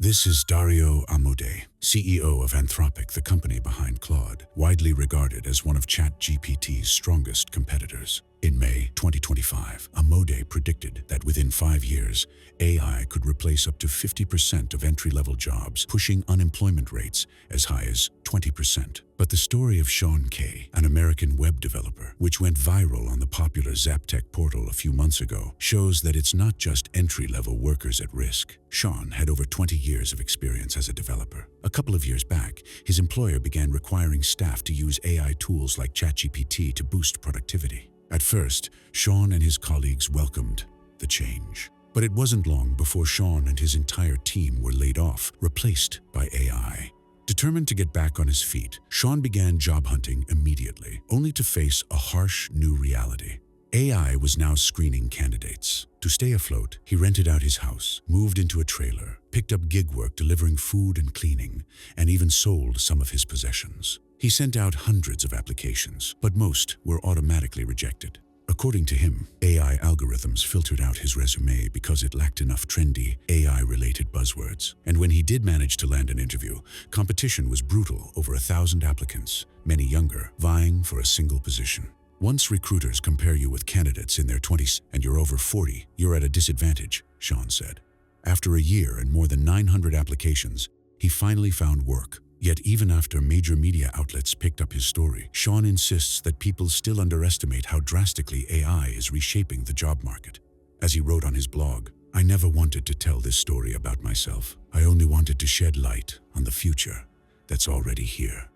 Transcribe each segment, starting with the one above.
This is Dario Amodei, CEO of Anthropic, the company behind Claude, widely regarded as one of ChatGPT's strongest competitors. In May 2025, Amodei predicted that within 5 years, AI could replace up to 50% of entry-level jobs, pushing unemployment rates as high as 20%. But the story of Sean Kay, an American web developer, which went viral on the popular Zaptec portal a few months ago, shows that it's not just entry-level workers at risk. Sean had over 20 years of experience as a developer. A couple of years back, his employer began requiring staff to use AI tools like ChatGPT to boost productivity. At first, Sean and his colleagues welcomed the change. But it wasn't long before Sean and his entire team were laid off, replaced by AI. Determined to get back on his feet, Sean began job hunting immediately, only to face a harsh new reality. AI was now screening candidates. To stay afloat, he rented out his house, moved into a trailer, picked up gig work delivering food and cleaning, and even sold some of his possessions. He sent out hundreds of applications, but most were automatically rejected. According to him, AI algorithms filtered out his resume because it lacked enough trendy, AI-related buzzwords. And when he did manage to land an interview, competition was brutal, over 1,000 applicants, many younger, vying for a single position. Once recruiters compare you with candidates in their 20s and you're over 40, you're at a disadvantage, Sean said. After a year and more than 900 applications, he finally found work. Yet even after major media outlets picked up his story, Sean insists that people still underestimate how drastically AI is reshaping the job market. As he wrote on his blog, "I never wanted to tell this story about myself. I only wanted to shed light on the future that's already here."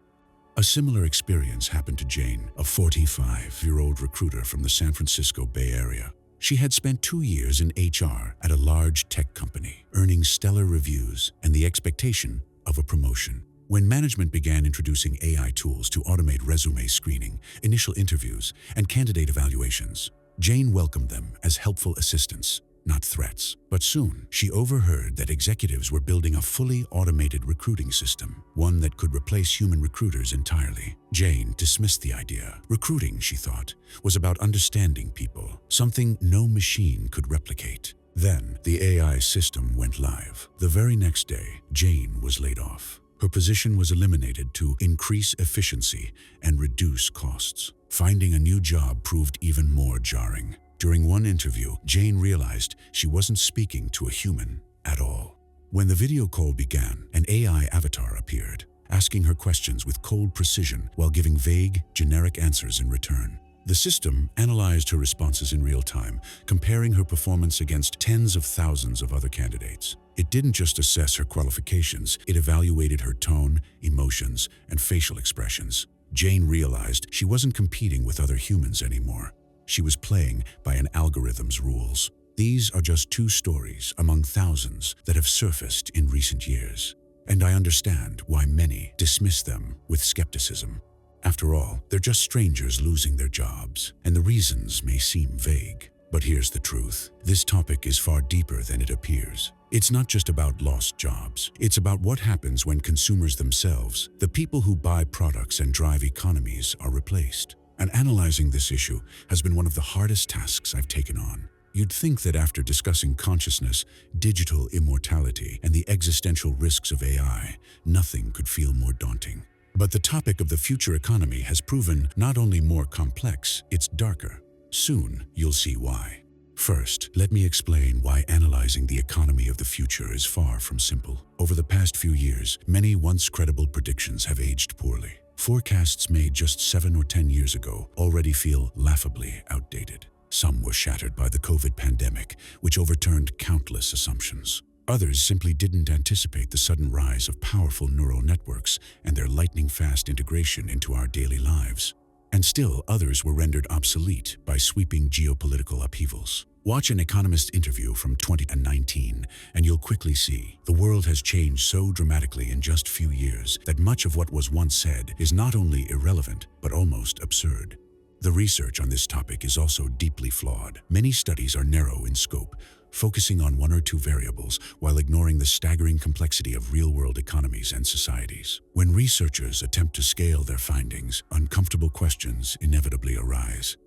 A similar experience happened to Jane, a 45-year-old recruiter from the San Francisco Bay Area. She had spent 2 years in HR at a large tech company, earning stellar reviews and the expectation of a promotion. When management began introducing AI tools to automate resume screening, initial interviews, and candidate evaluations, Jane welcomed them as helpful assistants, not threats. But soon, she overheard that executives were building a fully automated recruiting system, one that could replace human recruiters entirely. Jane dismissed the idea. Recruiting, she thought, was about understanding people, something no machine could replicate. Then, the AI system went live. The very next day, Jane was laid off. Her position was eliminated to increase efficiency and reduce costs. Finding a new job proved even more jarring. During one interview, Jane realized she wasn't speaking to a human at all. When the video call began, an AI avatar appeared, asking her questions with cold precision while giving vague, generic answers in return. The system analyzed her responses in real time, comparing her performance against tens of thousands of other candidates. It didn't just assess her qualifications, it evaluated her tone, emotions, and facial expressions. Jane realized she wasn't competing with other humans anymore. She was playing by an algorithm's rules. These are just 2 stories among thousands that have surfaced in recent years. And I understand why many dismiss them with skepticism. After all, they're just strangers losing their jobs, and the reasons may seem vague. But here's the truth. This topic is far deeper than it appears. It's not just about lost jobs. It's about what happens when consumers themselves, the people who buy products and drive economies, are replaced. And analyzing this issue has been one of the hardest tasks I've taken on. You'd think that after discussing consciousness, digital immortality, and the existential risks of AI, nothing could feel more daunting. But the topic of the future economy has proven not only more complex, it's darker. Soon, you'll see why. First, let me explain why analyzing the economy of the future is far from simple. Over the past few years, many once credible predictions have aged poorly. Forecasts made just 7 or 10 years ago already feel laughably outdated. Some were shattered by the COVID pandemic, which overturned countless assumptions. Others simply didn't anticipate the sudden rise of powerful neural networks and their lightning-fast integration into our daily lives. And still, others were rendered obsolete by sweeping geopolitical upheavals. Watch an economist interview from 2019, and you'll quickly see the world has changed so dramatically in just few years that much of what was once said is not only irrelevant, but almost absurd. The research on this topic is also deeply flawed. Many studies are narrow in scope, focusing on 1 or 2 variables while ignoring the staggering complexity of real-world economies and societies. When researchers attempt to scale their findings, uncomfortable questions inevitably arise.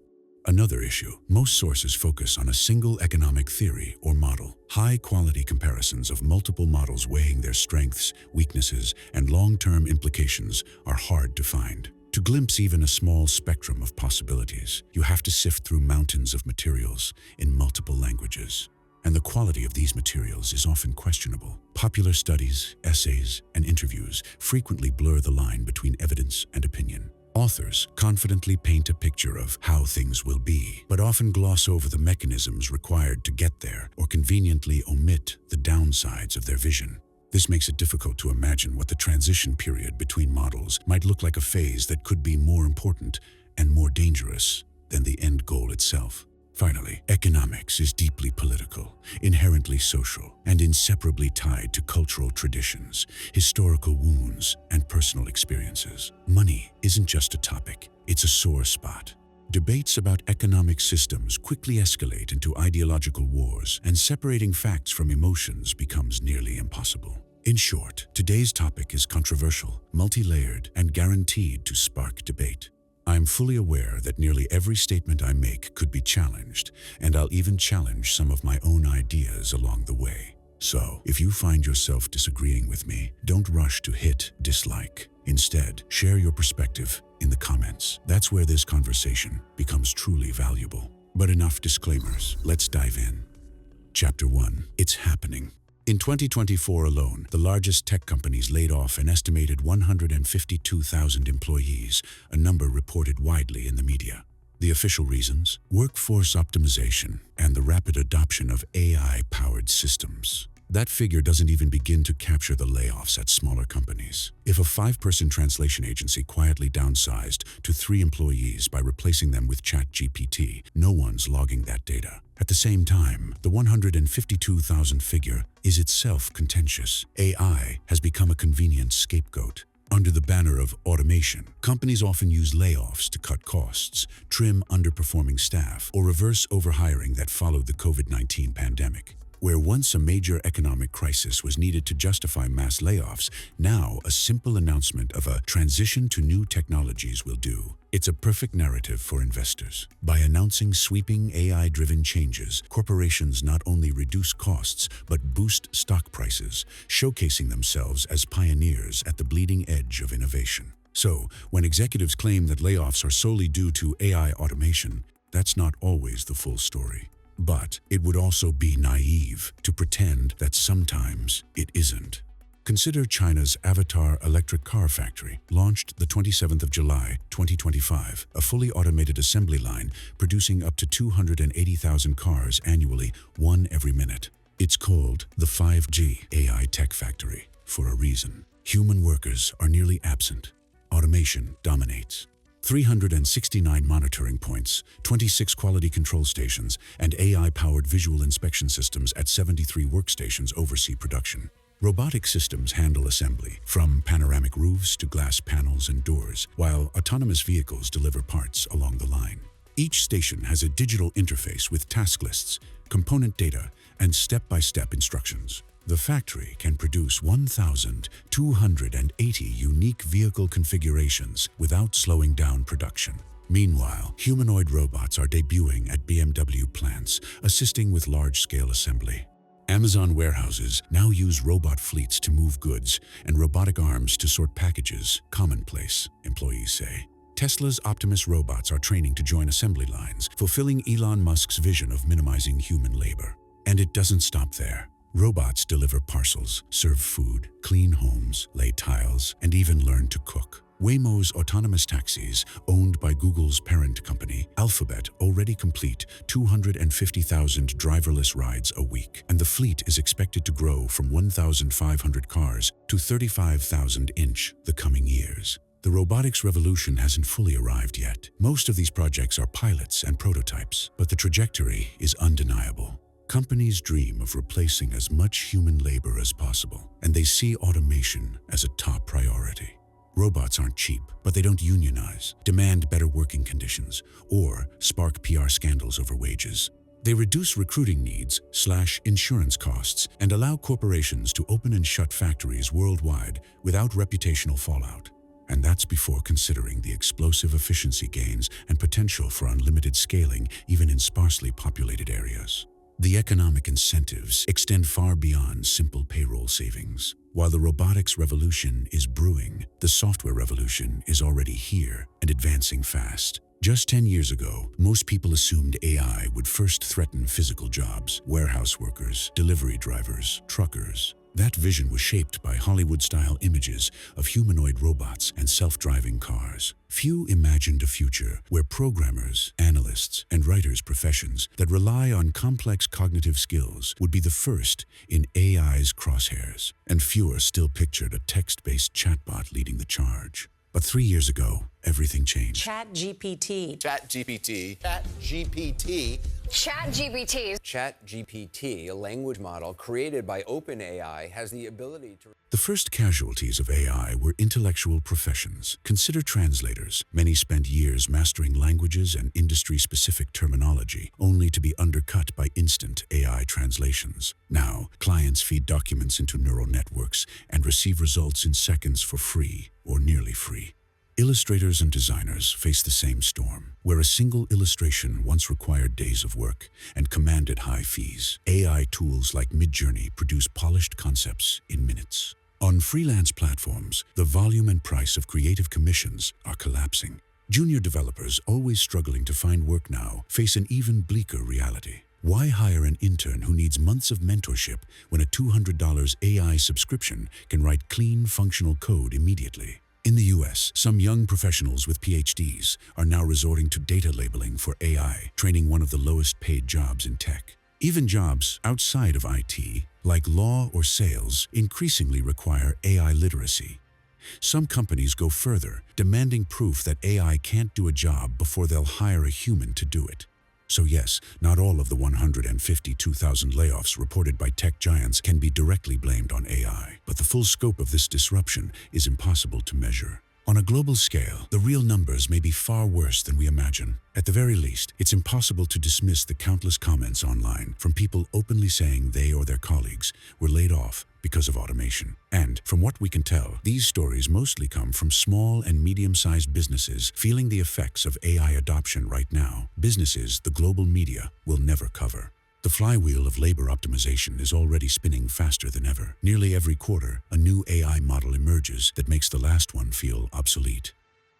Another issue, most sources focus on a single economic theory or model. High-quality comparisons of multiple models weighing their strengths, weaknesses, and long-term implications are hard to find. To glimpse even a small spectrum of possibilities, you have to sift through mountains of materials in multiple languages. And the quality of these materials is often questionable. Popular studies, essays, and interviews frequently blur the line between evidence and opinion. Authors confidently paint a picture of how things will be, but often gloss over the mechanisms required to get there or conveniently omit the downsides of their vision. This makes it difficult to imagine what the transition period between models might look like, a phase that could be more important and more dangerous than the end goal itself. Finally, economics is deeply political, inherently social, and inseparably tied to cultural traditions, historical wounds, and personal experiences. Money isn't just a topic, it's a sore spot. Debates about economic systems quickly escalate into ideological wars, and separating facts from emotions becomes nearly impossible. In short, today's topic is controversial, multi-layered, and guaranteed to spark debate. I'm fully aware that nearly every statement I make could be challenged, and I'll even challenge some of my own ideas along the way. So, if you find yourself disagreeing with me, don't rush to hit dislike. Instead, share your perspective in the comments. That's where this conversation becomes truly valuable. But enough disclaimers, let's dive in. Chapter 1. It's happening. In 2024 alone, the largest tech companies laid off an estimated 152,000 employees, a number reported widely in the media. The official reasons? Workforce optimization and the rapid adoption of AI-powered systems. That figure doesn't even begin to capture the layoffs at smaller companies. If a 5-person translation agency quietly downsized to 3 employees by replacing them with ChatGPT, no one's logging that data. At the same time, the 152,000 figure is itself contentious. AI has become a convenient scapegoat. Under the banner of automation, companies often use layoffs to cut costs, trim underperforming staff, or reverse overhiring that followed the COVID-19 pandemic. Where once a major economic crisis was needed to justify mass layoffs, now a simple announcement of a transition to new technologies will do. It's a perfect narrative for investors. By announcing sweeping AI-driven changes, corporations not only reduce costs but boost stock prices, showcasing themselves as pioneers at the bleeding edge of innovation. So, when executives claim that layoffs are solely due to AI automation, that's not always the full story. But it would also be naive to pretend that sometimes it isn't. Consider China's Avatar electric car factory, launched the 27th of July, 2025, a fully automated assembly line producing up to 280,000 cars annually, one every minute. It's called the 5G AI Tech Factory for a reason. Human workers are nearly absent. Automation dominates. 369 monitoring points, 26 quality control stations, and AI-powered visual inspection systems at 73 workstations oversee production. Robotic systems handle assembly, from panoramic roofs to glass panels and doors, while autonomous vehicles deliver parts along the line. Each station has a digital interface with task lists, component data, and step-by-step instructions. The factory can produce 1,280 unique vehicle configurations without slowing down production. Meanwhile, humanoid robots are debuting at BMW plants, assisting with large-scale assembly. Amazon warehouses now use robot fleets to move goods and robotic arms to sort packages, commonplace, employees say. Tesla's Optimus robots are training to join assembly lines, fulfilling Elon Musk's vision of minimizing human labor. And it doesn't stop there. Robots deliver parcels, serve food, clean homes, lay tiles, and even learn to cook. Waymo's autonomous taxis, owned by Google's parent company, Alphabet, already complete 250,000 driverless rides a week, and the fleet is expected to grow from 1,500 cars to 35,000 in the coming years. The robotics revolution hasn't fully arrived yet. Most of these projects are pilots and prototypes, but the trajectory is undeniable. Companies dream of replacing as much human labor as possible, and they see automation as a top priority. Robots aren't cheap, but they don't unionize, demand better working conditions, or spark PR scandals over wages. They reduce recruiting needs, slash insurance costs, and allow corporations to open and shut factories worldwide without reputational fallout. And that's before considering the explosive efficiency gains and potential for unlimited scaling even in sparsely populated areas. The economic incentives extend far beyond simple payroll savings. While the robotics revolution is brewing, the software revolution is already here and advancing fast. Just 10 years ago, most people assumed AI would first threaten physical jobs: warehouse workers, delivery drivers, truckers. That vision was shaped by Hollywood-style images of humanoid robots and self-driving cars. Few imagined a future where programmers, analysts, and writers' professions that rely on complex cognitive skills would be the first in AI's crosshairs. And fewer still pictured a text-based chatbot leading the charge. But 3 years ago, everything changed. ChatGPT. ChatGPT. ChatGPT. ChatGPT. ChatGPT, a language model created by OpenAI, has the ability to... The first casualties of AI were intellectual professions. Consider translators. Many spent years mastering languages and industry-specific terminology, only to be undercut by instant AI translations. Now, clients feed documents into neural networks and receive results in seconds for free, or nearly free. Illustrators and designers face the same storm, where a single illustration once required days of work and commanded high fees. AI tools like Midjourney produce polished concepts in minutes. On freelance platforms, the volume and price of creative commissions are collapsing. Junior developers, always struggling to find work now, face an even bleaker reality. Why hire an intern who needs months of mentorship when a $200 AI subscription can write clean, functional code immediately? In the US, some young professionals with PhDs are now resorting to data labeling for AI, training one of the lowest paid jobs in tech. Even jobs outside of IT, like law or sales, increasingly require AI literacy. Some companies go further, demanding proof that AI can't do a job before they'll hire a human to do it. So yes, not all of the 152,000 layoffs reported by tech giants can be directly blamed on AI. But the full scope of this disruption is impossible to measure. On a global scale, the real numbers may be far worse than we imagine. At the very least, it's impossible to dismiss the countless comments online from people openly saying they or their colleagues were laid off because of automation. And from what we can tell, these stories mostly come from small and medium-sized businesses feeling the effects of AI adoption right now. Businesses the global media will never cover. The flywheel of labor optimization is already spinning faster than ever. Nearly every quarter, a new AI model emerges that makes the last one feel obsolete.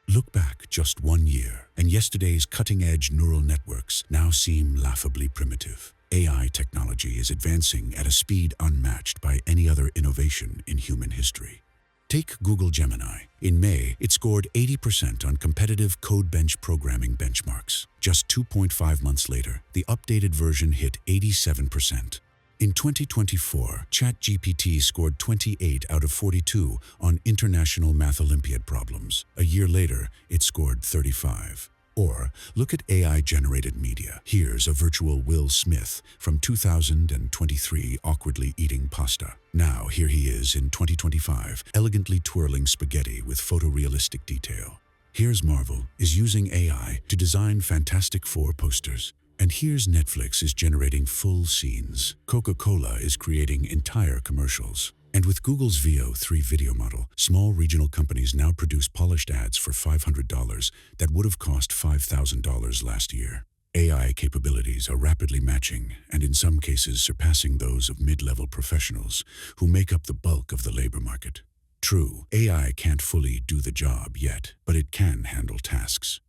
Look back just 1 year, and yesterday's cutting-edge neural networks now seem laughably primitive. AI technology is advancing at a speed unmatched by any other innovation in human history. Take Google Gemini. In May, it scored 80% on competitive Codebench programming benchmarks. Just 2.5 months later, the updated version hit 87%. In 2024, ChatGPT scored 28 out of 42 on International Math Olympiad problems. A year later, it scored 35. Or look at AI-generated media. Here's a virtual Will Smith from 2023 awkwardly eating pasta. Now here he is in 2025, elegantly twirling spaghetti with photorealistic detail. Here's Marvel is using AI to design Fantastic Four posters. And here's Netflix is generating full scenes. Coca-Cola is creating entire commercials. And with Google's VO3 video model, small regional companies now produce polished ads for $500 that would have cost $5,000 last year. AI capabilities are rapidly matching and in some cases surpassing those of mid-level professionals who make up the bulk of the labor market. True, AI can't fully do the job yet, but it can handle tasks.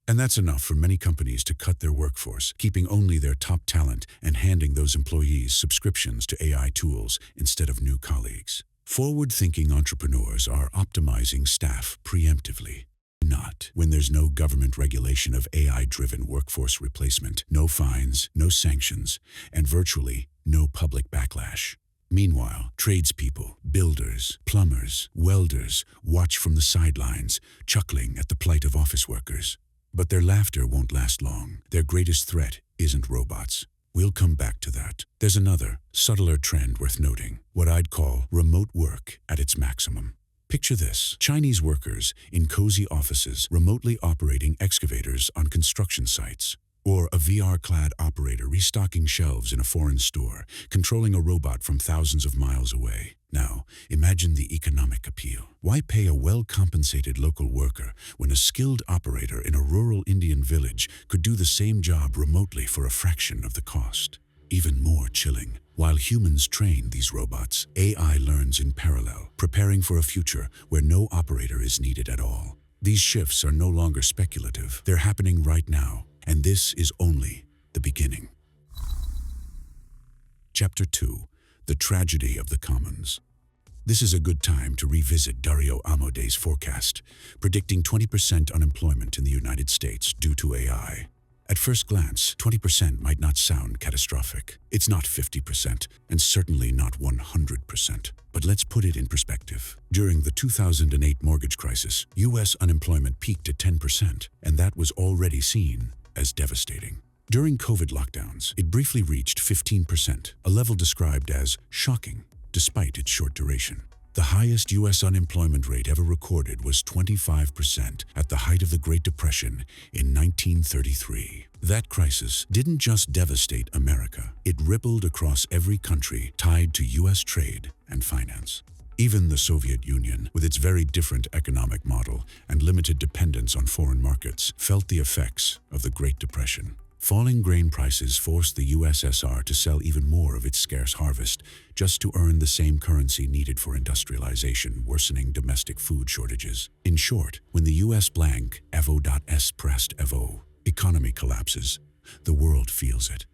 And that's enough for many companies to cut their workforce, keeping only their top talent and handing those employees subscriptions to AI tools instead of new colleagues. Forward-thinking entrepreneurs are optimizing staff preemptively. Not when there's no government regulation of AI-driven workforce replacement, no fines, no sanctions, and virtually no public backlash. Meanwhile, tradespeople, builders, plumbers, welders watch from the sidelines, chuckling at the plight of office workers. But their laughter won't last long. Their greatest threat isn't robots. We'll come back to that. There's another, subtler trend worth noting, what I'd call remote work at its maximum. Picture this: Chinese workers in cozy offices remotely operating excavators on construction sites. Or a VR-clad operator restocking shelves in a foreign store, controlling a robot from thousands of miles away. Now, imagine the economic appeal. Why pay a well-compensated local worker when a skilled operator in a rural Indian village could do the same job remotely for a fraction of the cost? Even more chilling, while humans train these robots, AI learns in parallel, preparing for a future where no operator is needed at all. These shifts are no longer speculative. They're happening right now, and this is only the beginning. Chapter 2. The Tragedy of the Commons. This is a good time to revisit Dario Amodei's forecast, predicting 20% unemployment in the United States due to AI. At first glance, 20% might not sound catastrophic. It's not 50%, and certainly not 100%. But let's put it in perspective. During the 2008 mortgage crisis, U.S. unemployment peaked at 10%, and that was already seen as devastating. During COVID lockdowns, it briefly reached 15%, a level described as shocking, despite its short duration. The highest U.S. unemployment rate ever recorded was 25% at the height of the Great Depression in 1933. That crisis didn't just devastate America, it rippled across every country tied to U.S. trade and finance. Even the Soviet Union, with its very different economic model and limited dependence on foreign markets, felt the effects of the Great Depression. Falling grain prices forced the USSR to sell even more of its scarce harvest just to earn the same currency needed for industrialization, worsening domestic food shortages. In short, when the US blank evo.s pressed evo, economy collapses, the world feels it.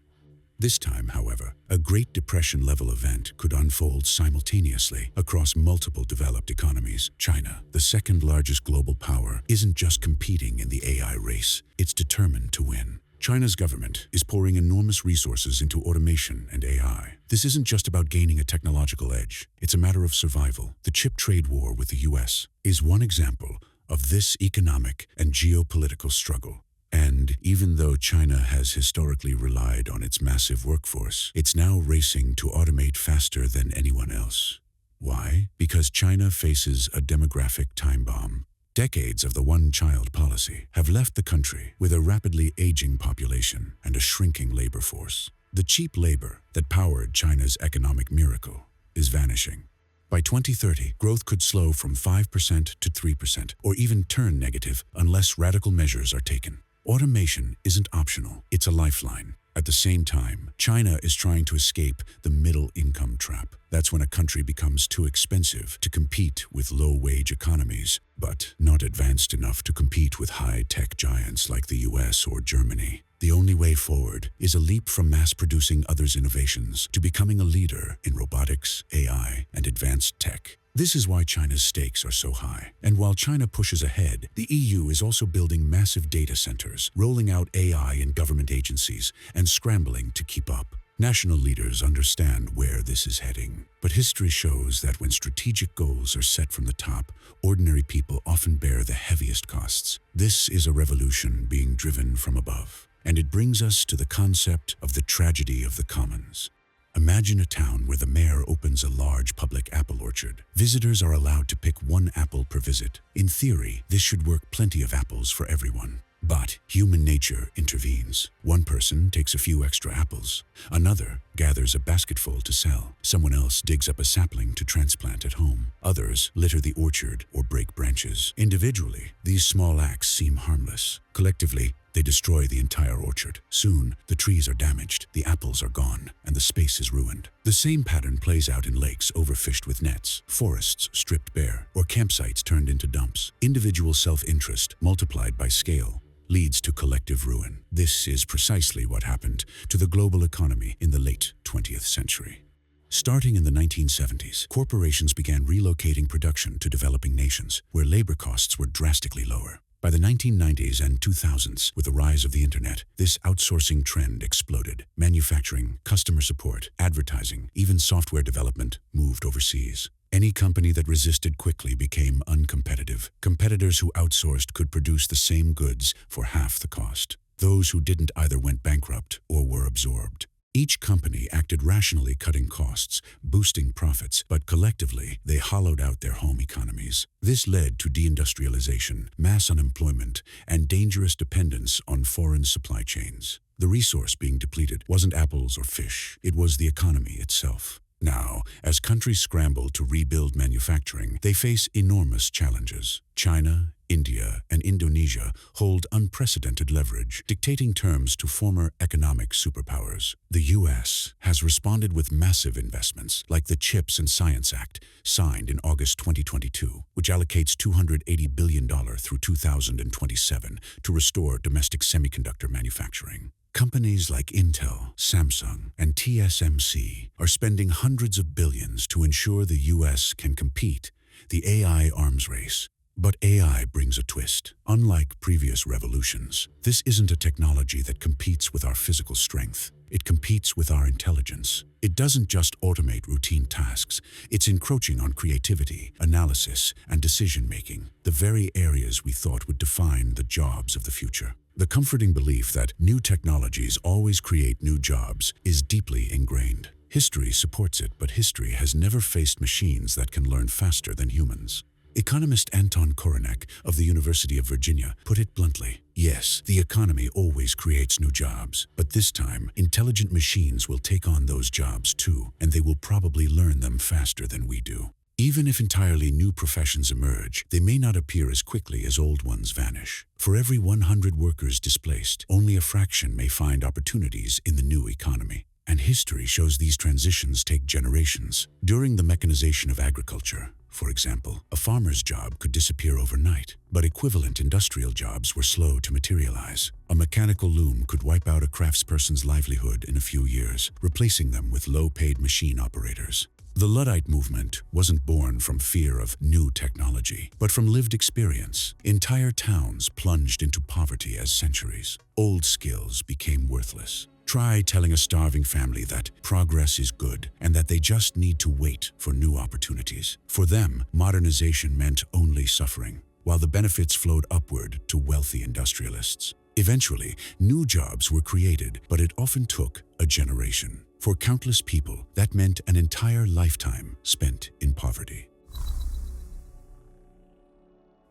This time, however, a Great Depression-level event could unfold simultaneously across multiple developed economies. China, the second largest global power, isn't just competing in the AI race, it's determined to win. China's government is pouring enormous resources into automation and AI. This isn't just about gaining a technological edge. It's a matter of survival. The chip trade war with the US is one example of this economic and geopolitical struggle. And even though China has historically relied on its massive workforce, it's now racing to automate faster than anyone else. Why? Because China faces a demographic time bomb. Decades of the one-child policy have left the country with a rapidly aging population and a shrinking labor force. The cheap labor that powered China's economic miracle is vanishing. By 2030, growth could slow from 5% to 3%, or even turn negative unless radical measures are taken. Automation isn't optional, it's a lifeline. At the same time, China is trying to escape the middle-income trap. That's when a country becomes too expensive to compete with low-wage economies, but not advanced enough to compete with high-tech giants like the US or Germany. The only way forward is a leap from mass-producing others' innovations to becoming a leader in robotics, AI, and advanced tech. This is why China's stakes are so high. And while China pushes ahead, the EU is also building massive data centers, rolling out AI in government agencies, and scrambling to keep up. National leaders understand where this is heading. But history shows that when strategic goals are set from the top, ordinary people often bear the heaviest costs. This is a revolution being driven from above. And it brings us to the concept of the tragedy of the commons. Imagine a town where the mayor opens a large public apple orchard. Visitors are allowed to pick one apple per visit. In theory, this should work plenty of apples for everyone. But human nature intervenes. One person takes a few extra apples. Another gathers a basketful to sell. Someone else digs up a sapling to transplant at home. Others litter the orchard or break branches. Individually, these small acts seem harmless. Collectively, they destroy the entire orchard. Soon, the trees are damaged, the apples are gone, and the space is ruined. The same pattern plays out in lakes overfished with nets, forests stripped bare, or campsites turned into dumps. Individual self-interest, multiplied by scale, leads to collective ruin. This is precisely what happened to the global economy in the late 20th century. Starting in the 1970s, corporations began relocating production to developing nations, where labor costs were drastically lower. By the 1990s and 2000s, with the rise of the internet, this outsourcing trend exploded. Manufacturing, customer support, advertising, even software development moved overseas. Any company that resisted quickly became uncompetitive. Competitors who outsourced could produce the same goods for half the cost. Those who didn't either went bankrupt or were absorbed. Each company acted rationally, cutting costs, boosting profits, but collectively, they hollowed out their home economies. This led to deindustrialization, mass unemployment, and dangerous dependence on foreign supply chains. The resource being depleted wasn't apples or fish, it was the economy itself. Now, as countries scramble to rebuild manufacturing, they face enormous challenges. China, India, and Indonesia hold unprecedented leverage, dictating terms to former economic superpowers. The US has responded with massive investments, like the CHIPS and Science Act, signed in August 2022, which allocates $280 billion through 2027 to restore domestic semiconductor manufacturing. Companies like Intel, Samsung, and TSMC are spending hundreds of billions to ensure the US can compete, the AI arms race. But AI brings a twist. Unlike previous revolutions, this isn't a technology that competes with our physical strength. It competes with our intelligence. It doesn't just automate routine tasks. It's encroaching on creativity, analysis, and decision-making, the very areas we thought would define the jobs of the future. The comforting belief that new technologies always create new jobs is deeply ingrained. History supports it, but history has never faced machines that can learn faster than humans. Economist Anton Koronek of the University of Virginia put it bluntly, yes, the economy always creates new jobs, but this time, intelligent machines will take on those jobs too, and they will probably learn them faster than we do. Even if entirely new professions emerge, they may not appear as quickly as old ones vanish. For every 100 workers displaced, only a fraction may find opportunities in the new economy. And history shows these transitions take generations. During the mechanization of agriculture, for example, a farmer's job could disappear overnight, but equivalent industrial jobs were slow to materialize. A mechanical loom could wipe out a craftsperson's livelihood in a few years, replacing them with low-paid machine operators. The Luddite movement wasn't born from fear of new technology, but from lived experience. Entire towns plunged into poverty as centuries. Old skills became worthless. Try telling a starving family that progress is good and that they just need to wait for new opportunities. For them, modernization meant only suffering, while the benefits flowed upward to wealthy industrialists. Eventually, new jobs were created, but it often took a generation. For countless people, that meant an entire lifetime spent in poverty.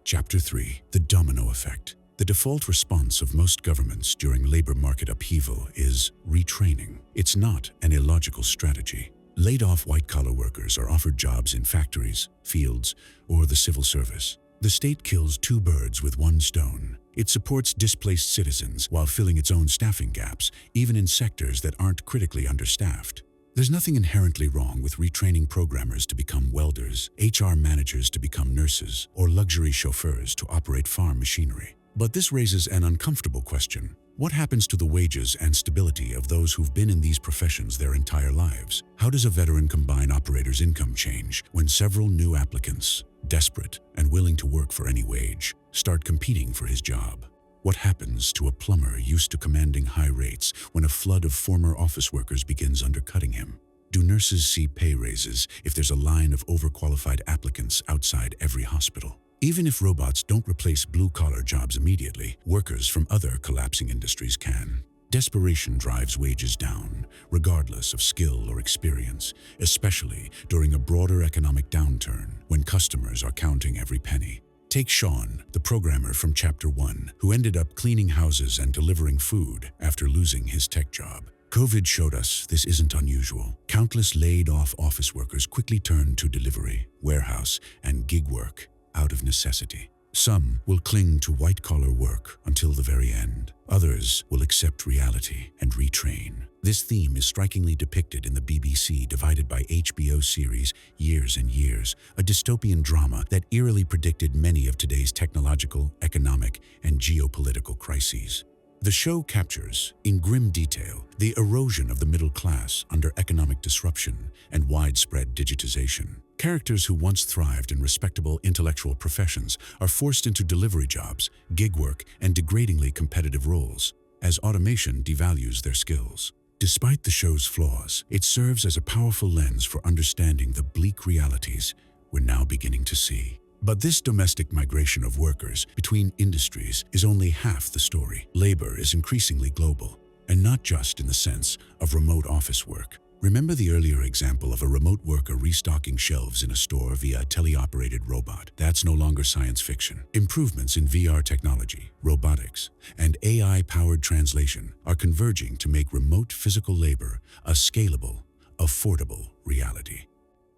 Chapter 3. The Domino Effect. The default response of most governments during labor market upheaval is retraining. It's not an illogical strategy. Laid-off white-collar workers are offered jobs in factories, fields, or the civil service. The state kills two birds with one stone. It supports displaced citizens while filling its own staffing gaps, even in sectors that aren't critically understaffed. There's nothing inherently wrong with retraining programmers to become welders, HR managers to become nurses, or luxury chauffeurs to operate farm machinery. But this raises an uncomfortable question. What happens to the wages and stability of those who've been in these professions their entire lives? How does a veteran combine operator's income change when several new applicants, desperate and willing to work for any wage, start competing for his job? What happens to a plumber used to commanding high rates when a flood of former office workers begins undercutting him? Do nurses see pay raises if there's a line of overqualified applicants outside every hospital? Even if robots don't replace blue-collar jobs immediately, workers from other collapsing industries can. Desperation drives wages down, regardless of skill or experience, especially during a broader economic downturn when customers are counting every penny. Take Sean, the programmer from Chapter 1, who ended up cleaning houses and delivering food after losing his tech job. COVID showed us this isn't unusual. Countless laid-off office workers quickly turned to delivery, warehouse, and gig work out of necessity. Some will cling to white-collar work until the very end. Others will accept reality and retrain. This theme is strikingly depicted in the BBC divided by HBO series Years and Years, a dystopian drama that eerily predicted many of today's technological, economic, and geopolitical crises. The show captures, in grim detail, the erosion of the middle class under economic disruption and widespread digitization. Characters who once thrived in respectable intellectual professions are forced into delivery jobs, gig work, and degradingly competitive roles, as automation devalues their skills. Despite the show's flaws, it serves as a powerful lens for understanding the bleak realities we're now beginning to see. But this domestic migration of workers between industries is only half the story. Labor is increasingly global, and not just in the sense of remote office work. Remember the earlier example of a remote worker restocking shelves in a store via a teleoperated robot? That's no longer science fiction. Improvements in VR technology, robotics, and AI-powered translation are converging to make remote physical labor a scalable, affordable reality.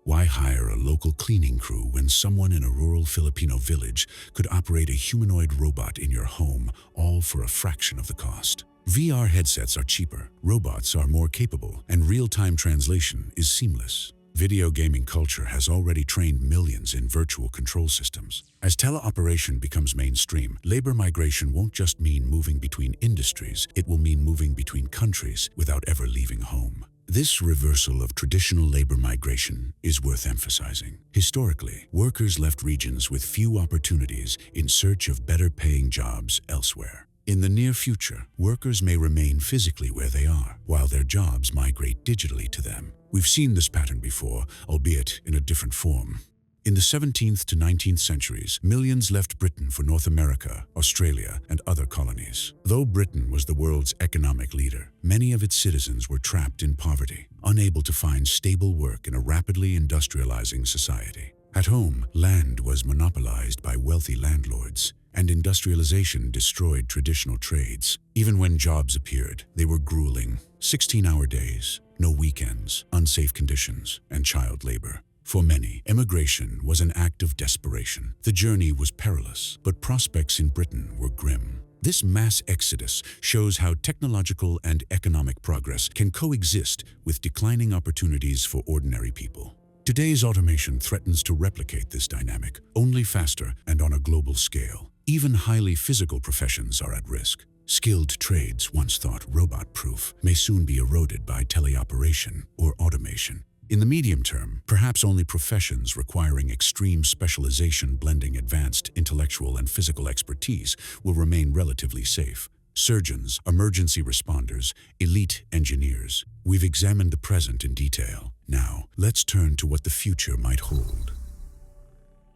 Why hire a local cleaning crew when someone in a rural Filipino village could operate a humanoid robot in your home, all for a fraction of the cost? VR headsets are cheaper, robots are more capable, and real-time translation is seamless. Video gaming culture has already trained millions in virtual control systems. As teleoperation becomes mainstream, labor migration won't just mean moving between industries, it will mean moving between countries without ever leaving home. This reversal of traditional labor migration is worth emphasizing. Historically, workers left regions with few opportunities in search of better-paying jobs elsewhere. In the near future, workers may remain physically where they are, while their jobs migrate digitally to them. We've seen this pattern before, albeit in a different form. In the 17th to 19th centuries, millions left Britain for North America, Australia, and other colonies. Though Britain was the world's economic leader, many of its citizens were trapped in poverty, unable to find stable work in a rapidly industrializing society. At home, land was monopolized by wealthy landlords, and industrialization destroyed traditional trades. Even when jobs appeared, they were grueling. 16-hour days, no weekends, unsafe conditions, and child labor. For many, emigration was an act of desperation. The journey was perilous, but prospects in Britain were grim. This mass exodus shows how technological and economic progress can coexist with declining opportunities for ordinary people. Today's automation threatens to replicate this dynamic, only faster and on a global scale. Even highly physical professions are at risk. Skilled trades, once thought robot-proof, may soon be eroded by teleoperation or automation. In the medium term, perhaps only professions requiring extreme specialization blending advanced intellectual and physical expertise will remain relatively safe. Surgeons, emergency responders, elite engineers. We've examined the present in detail. Now, let's turn to what the future might hold.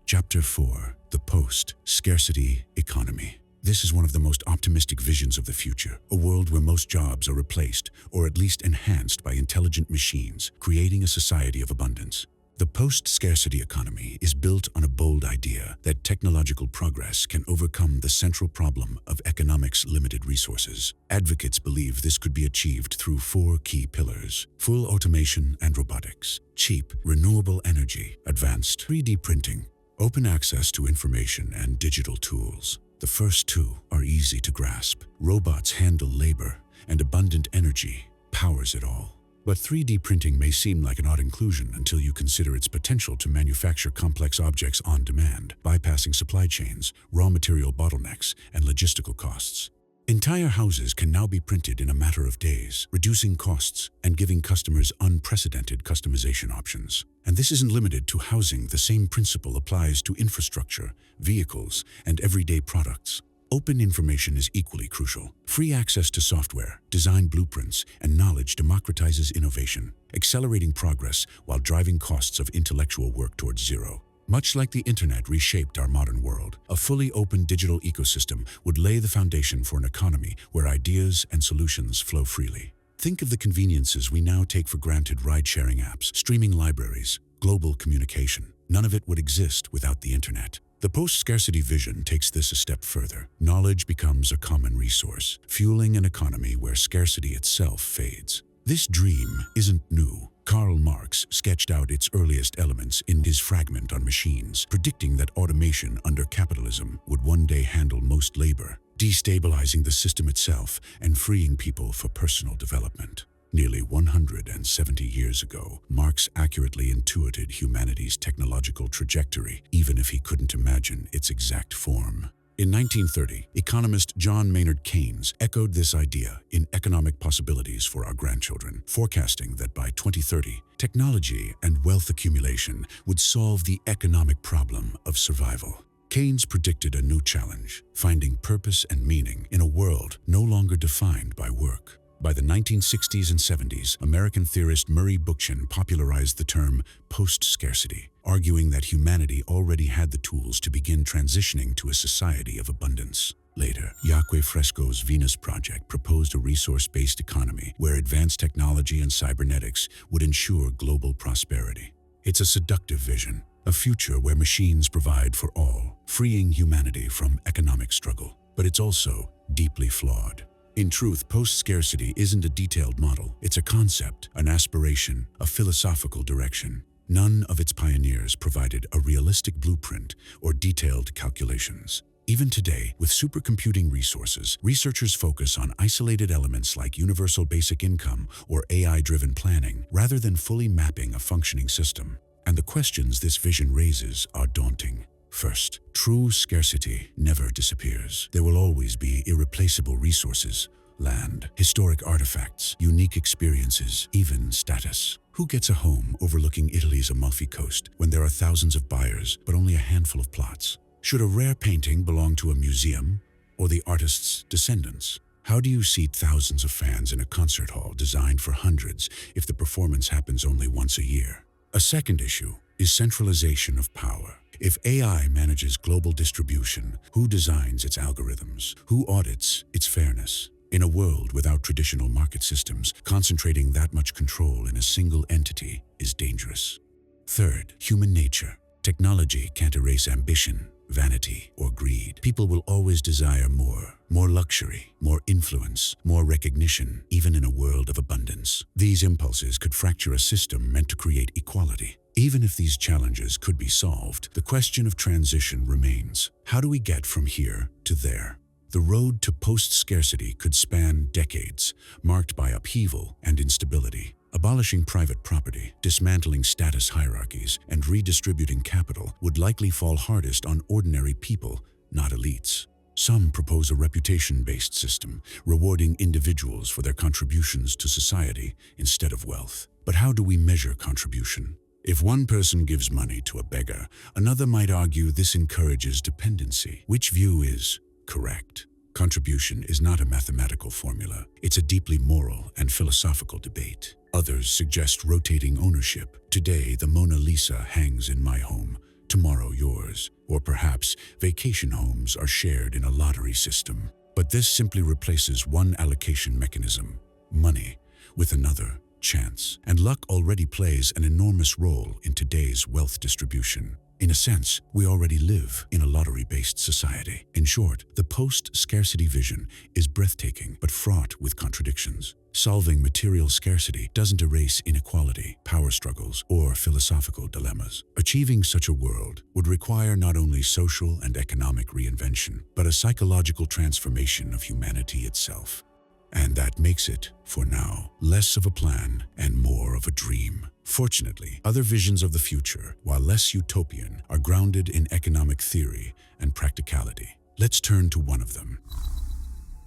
Chapter 4. The Post-Scarcity Economy. This is one of the most optimistic visions of the future, a world where most jobs are replaced or at least enhanced by intelligent machines, creating a society of abundance. The post-scarcity economy is built on a bold idea that technological progress can overcome the central problem of economics' limited resources. Advocates believe this could be achieved through 4 key pillars: full automation and robotics, cheap, renewable energy, advanced 3D printing, open access to information and digital tools. The first 2 are easy to grasp. Robots handle labor, and abundant energy powers it all. But 3D printing may seem like an odd inclusion until you consider its potential to manufacture complex objects on demand, bypassing supply chains, raw material bottlenecks, and logistical costs. Entire houses can now be printed in a matter of days, reducing costs and giving customers unprecedented customization options. And this isn't limited to housing. The same principle applies to infrastructure, vehicles, and everyday products. Open information is equally crucial. Free access to software, design blueprints, and knowledge democratizes innovation, accelerating progress while driving costs of intellectual work towards zero. Much like the internet reshaped our modern world, a fully open digital ecosystem would lay the foundation for an economy where ideas and solutions flow freely. Think of the conveniences we now take for granted: ride-sharing apps, streaming libraries, global communication. None of it would exist without the internet. The post-scarcity vision takes this a step further. Knowledge becomes a common resource, fueling an economy where scarcity itself fades. This dream isn't new. Karl Marx sketched out its earliest elements in his Fragment on Machines, predicting that automation under capitalism would one day handle most labor, destabilizing the system itself and freeing people for personal development. Nearly 170 years ago, Marx accurately intuited humanity's technological trajectory, even if he couldn't imagine its exact form. In 1930, economist John Maynard Keynes echoed this idea in Economic Possibilities for Our Grandchildren, forecasting that by 2030, technology and wealth accumulation would solve the economic problem of survival. Keynes predicted a new challenge: finding purpose and meaning in a world no longer defined by work. By the 1960s and 70s, American theorist Murray Bookchin popularized the term post-scarcity, arguing that humanity already had the tools to begin transitioning to a society of abundance. Later, Jacques Fresco's Venus Project proposed a resource-based economy where advanced technology and cybernetics would ensure global prosperity. It's a seductive vision, a future where machines provide for all, freeing humanity from economic struggle. But it's also deeply flawed. In truth, post-scarcity isn't a detailed model. It's a concept, an aspiration, a philosophical direction. None of its pioneers provided a realistic blueprint or detailed calculations. Even today, with supercomputing resources, researchers focus on isolated elements like universal basic income or AI-driven planning, rather than fully mapping a functioning system. And the questions this vision raises are daunting. First, true scarcity never disappears. There will always be irreplaceable resources, land, historic artifacts, unique experiences, even status. Who gets a home overlooking Italy's Amalfi Coast when there are thousands of buyers but only a handful of plots? Should a rare painting belong to a museum or the artist's descendants? How do you seat thousands of fans in a concert hall designed for hundreds if the performance happens only once a year? A second issue is centralization of power. If AI manages global distribution, who designs its algorithms? Who audits its fairness? In a world without traditional market systems, concentrating that much control in a single entity is dangerous. Third, human nature. Technology can't erase ambition, vanity, or greed. People will always desire more luxury, more influence, more recognition, even in a world of abundance. These impulses could fracture a system meant to create equality. Even if these challenges could be solved, the question of transition remains. How do we get from here to there? The road to post-scarcity could span decades, marked by upheaval and instability. Abolishing private property, dismantling status hierarchies, and redistributing capital would likely fall hardest on ordinary people, not elites. Some propose a reputation-based system, rewarding individuals for their contributions to society instead of wealth. But how do we measure contribution? If one person gives money to a beggar, another might argue this encourages dependency. Which view is correct? Contribution is not a mathematical formula. It's a deeply moral and philosophical debate. Others suggest rotating ownership. Today, the Mona Lisa hangs in my home, tomorrow yours. Or perhaps vacation homes are shared in a lottery system. But this simply replaces one allocation mechanism, money, with another, chance. And luck already plays an enormous role in today's wealth distribution. In a sense, we already live in a lottery-based society. In short, the post-scarcity vision is breathtaking but fraught with contradictions. Solving material scarcity doesn't erase inequality, power struggles, or philosophical dilemmas. Achieving such a world would require not only social and economic reinvention, but a psychological transformation of humanity itself. And that makes it, for now, less of a plan and more of a dream. Fortunately, other visions of the future, while less utopian, are grounded in economic theory and practicality. Let's turn to one of them.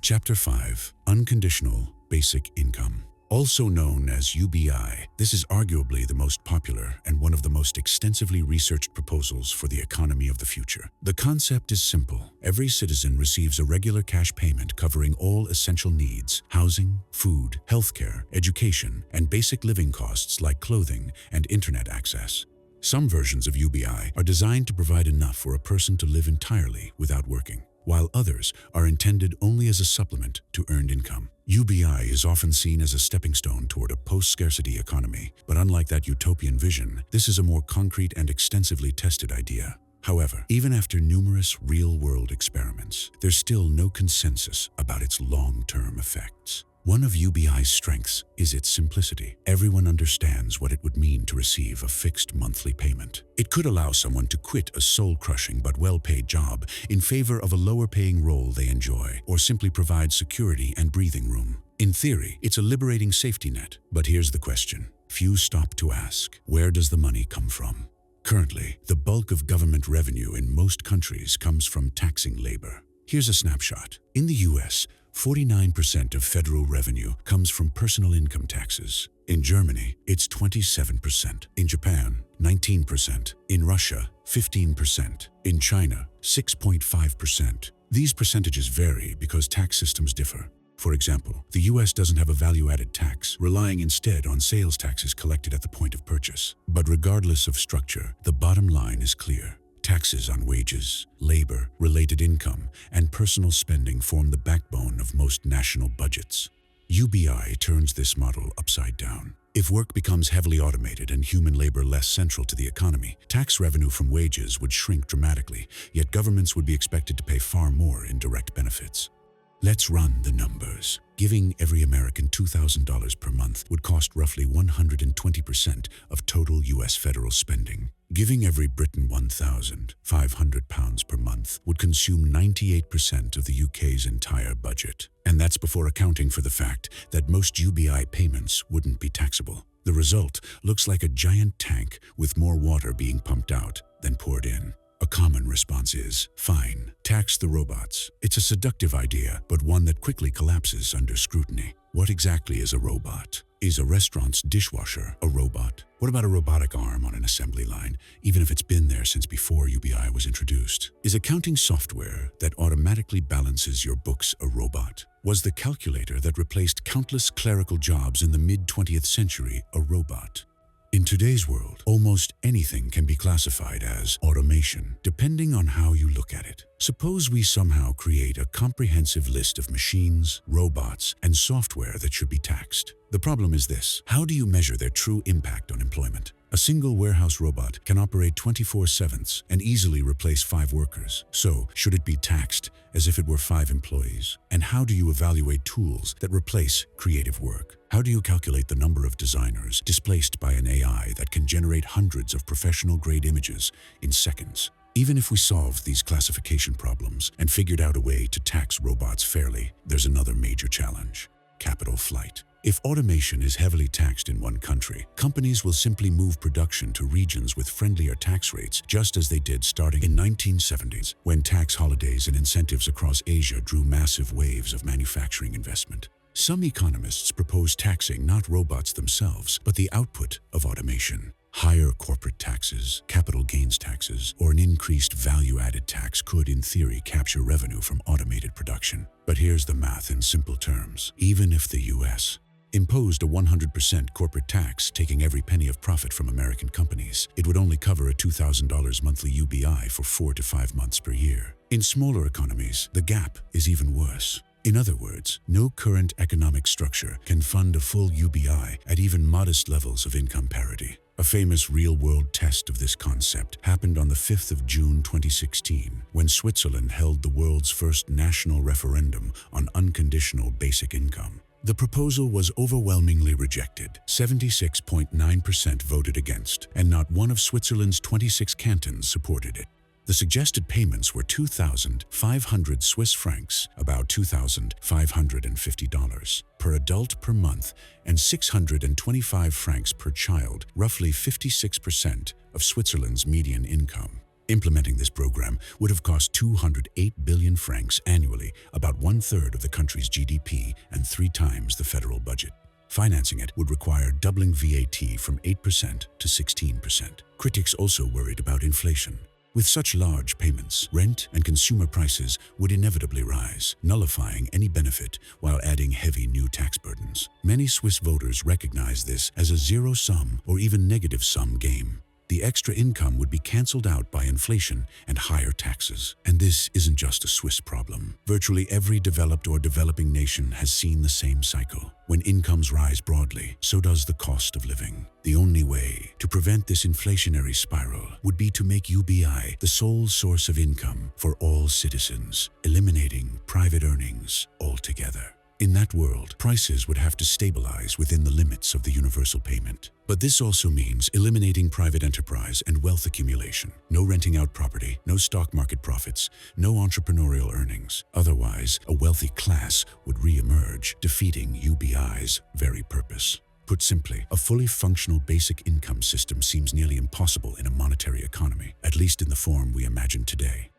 Chapter 5: Unconditional Basic Income. Also known as UBI, this is arguably the most popular and one of the most extensively researched proposals for the economy of the future. The concept is simple. Every citizen receives a regular cash payment covering all essential needs: housing, food, healthcare, education, and basic living costs like clothing and internet access. Some versions of UBI are designed to provide enough for a person to live entirely without working, while others are intended only as a supplement to earned income. UBI is often seen as a stepping stone toward a post-scarcity economy, but unlike that utopian vision, this is a more concrete and extensively tested idea. However, even after numerous real-world experiments, there's still no consensus about its long-term effects. One of UBI's strengths is its simplicity. Everyone understands what it would mean to receive a fixed monthly payment. It could allow someone to quit a soul-crushing but well-paid job in favor of a lower-paying role they enjoy, or simply provide security and breathing room. In theory, it's a liberating safety net. But here's the question. Few stop to ask, where does the money come from? Currently, the bulk of government revenue in most countries comes from taxing labor. Here's a snapshot. In the US, 49% of federal revenue comes from personal income taxes. In Germany, it's 27%. In Japan, 19%. In Russia, 15%. In China, 6.5%. These percentages vary because tax systems differ. For example, the US doesn't have a value-added tax, relying instead on sales taxes collected at the point of purchase. But regardless of structure, the bottom line is clear. Taxes on wages, labor, related income, and personal spending form the backbone of most national budgets. UBI turns this model upside down. If work becomes heavily automated and human labor less central to the economy, tax revenue from wages would shrink dramatically, yet governments would be expected to pay far more in direct benefits. Let's run the numbers. Giving every American $2,000 per month would cost roughly 120% of total US federal spending. Giving every Briton £1,500 per month would consume 98% of the UK's entire budget. And that's before accounting for the fact that most UBI payments wouldn't be taxable. The result looks like a giant tank with more water being pumped out than poured in. A common response is, fine, tax the robots. It's a seductive idea, but one that quickly collapses under scrutiny. What exactly is a robot? Is a restaurant's dishwasher a robot? What about a robotic arm on an assembly line, even if it's been there since before UBI was introduced? Is accounting software that automatically balances your books a robot? Was the calculator that replaced countless clerical jobs in the mid-20th century a robot? In today's world, almost anything can be classified as automation, depending on how you look at it. Suppose we somehow create a comprehensive list of machines, robots, and software that should be taxed. The problem is this: how do you measure their true impact on employment? A single warehouse robot can operate 24/7 and easily replace 5 workers. So, should it be taxed as if it were 5 employees? And how do you evaluate tools that replace creative work? How do you calculate the number of designers displaced by an AI that can generate hundreds of professional-grade images in seconds? Even if we solved these classification problems and figured out a way to tax robots fairly, there's another major challenge: capital flight. If automation is heavily taxed in one country, companies will simply move production to regions with friendlier tax rates, just as they did starting in 1970s, when tax holidays and incentives across Asia drew massive waves of manufacturing investment. Some economists propose taxing not robots themselves, but the output of automation. Higher corporate taxes, capital gains taxes, or an increased value-added tax could, in theory, capture revenue from automated production. But here's the math in simple terms. Even if the US imposed a 100% corporate tax, taking every penny of profit from American companies, it would only cover a $2,000 monthly UBI for 4 to 5 months per year. In smaller economies, the gap is even worse. In other words, no current economic structure can fund a full UBI at even modest levels of income parity. A famous real-world test of this concept happened on the 5th of June 2016, when Switzerland held the world's first national referendum on unconditional basic income. The proposal was overwhelmingly rejected. 76.9% voted against, and not one of Switzerland's 26 cantons supported it. The suggested payments were 2,500 Swiss francs, about $2,550 per adult per month, and 625 francs per child, roughly 56% of Switzerland's median income. Implementing this program would have cost 208 billion francs annually, about 1/3 of the country's GDP and 3 times the federal budget. Financing it would require doubling VAT from 8% to 16%. Critics also worried about inflation. With such large payments, rent and consumer prices would inevitably rise, nullifying any benefit while adding heavy new tax burdens. Many Swiss voters recognize this as a zero-sum or even negative-sum game. The extra income would be cancelled out by inflation and higher taxes. And this isn't just a Swiss problem. Virtually every developed or developing nation has seen the same cycle. When incomes rise broadly, so does the cost of living. The only way to prevent this inflationary spiral would be to make UBI the sole source of income for all citizens, eliminating private earnings altogether. In that world, prices would have to stabilize within the limits of the universal payment. But this also means eliminating private enterprise and wealth accumulation. No renting out property, no stock market profits, no entrepreneurial earnings. Otherwise, a wealthy class would re-emerge, defeating UBI's very purpose. Put simply, a fully functional basic income system seems nearly impossible in a monetary economy, at least in the form we imagine today.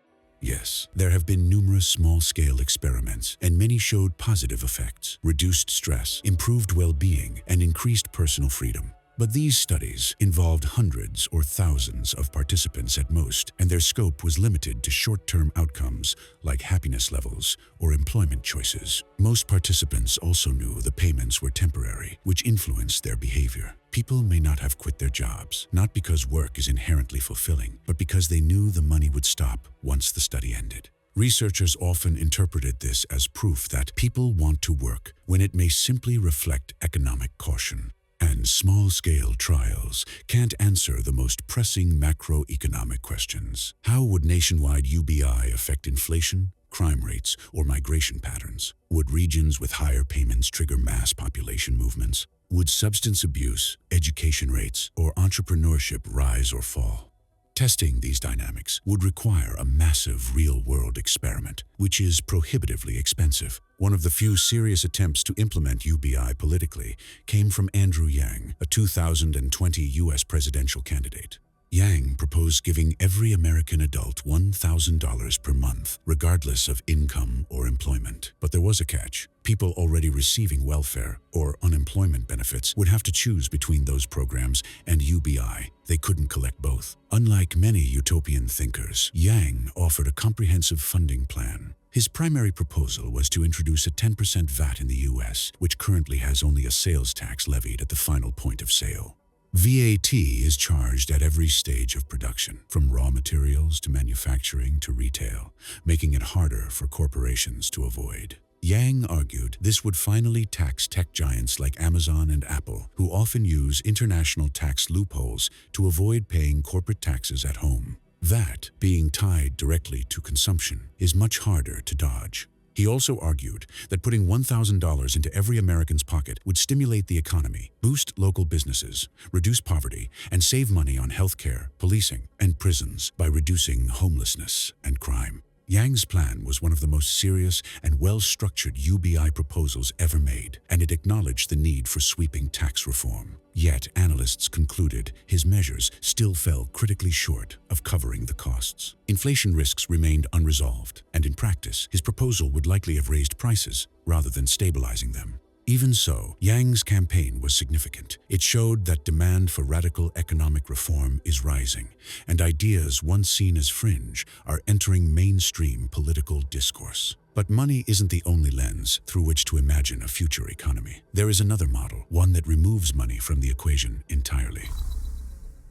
Yes, there have been numerous small-scale experiments, and many showed positive effects: reduced stress, improved well-being, and increased personal freedom. But these studies involved hundreds or thousands of participants at most, and their scope was limited to short-term outcomes like happiness levels or employment choices. Most participants also knew the payments were temporary, which influenced their behavior. People may not have quit their jobs, not because work is inherently fulfilling, but because they knew the money would stop once the study ended. Researchers often interpreted this as proof that people want to work when it may simply reflect economic caution. And small-scale trials can't answer the most pressing macroeconomic questions. How would nationwide UBI affect inflation? crime rates, or migration patterns? Would regions with higher payments trigger mass population movements? Would substance abuse, education rates, or entrepreneurship rise or fall? Testing these dynamics would require a massive real-world experiment, which is prohibitively expensive. One of the few serious attempts to implement UBI politically came from Andrew Yang, a 2020 U.S. presidential candidate. Yang proposed giving every American adult $1,000 per month, regardless of income or employment. But there was a catch. People already receiving welfare or unemployment benefits would have to choose between those programs and UBI. They couldn't collect both. Unlike many utopian thinkers, Yang offered a comprehensive funding plan. His primary proposal was to introduce a 10% VAT in the US, which currently has only a sales tax levied at the final point of sale. VAT is charged at every stage of production, from raw materials to manufacturing to retail, making it harder for corporations to avoid. Yang argued this would finally tax tech giants like Amazon and Apple, who often use international tax loopholes to avoid paying corporate taxes at home. VAT, being tied directly to consumption, is much harder to dodge. He also argued that putting $1,000 into every American's pocket would stimulate the economy, boost local businesses, reduce poverty, and save money on healthcare, policing, and prisons by reducing homelessness and crime. Yang's plan was one of the most serious and well-structured UBI proposals ever made, and it acknowledged the need for sweeping tax reform. Yet, analysts concluded his measures still fell critically short of covering the costs. Inflation risks remained unresolved, and in practice, his proposal would likely have raised prices rather than stabilizing them. Even so, Yang's campaign was significant. It showed that demand for radical economic reform is rising, and ideas once seen as fringe are entering mainstream political discourse. But money isn't the only lens through which to imagine a future economy. There is another model, one that removes money from the equation entirely.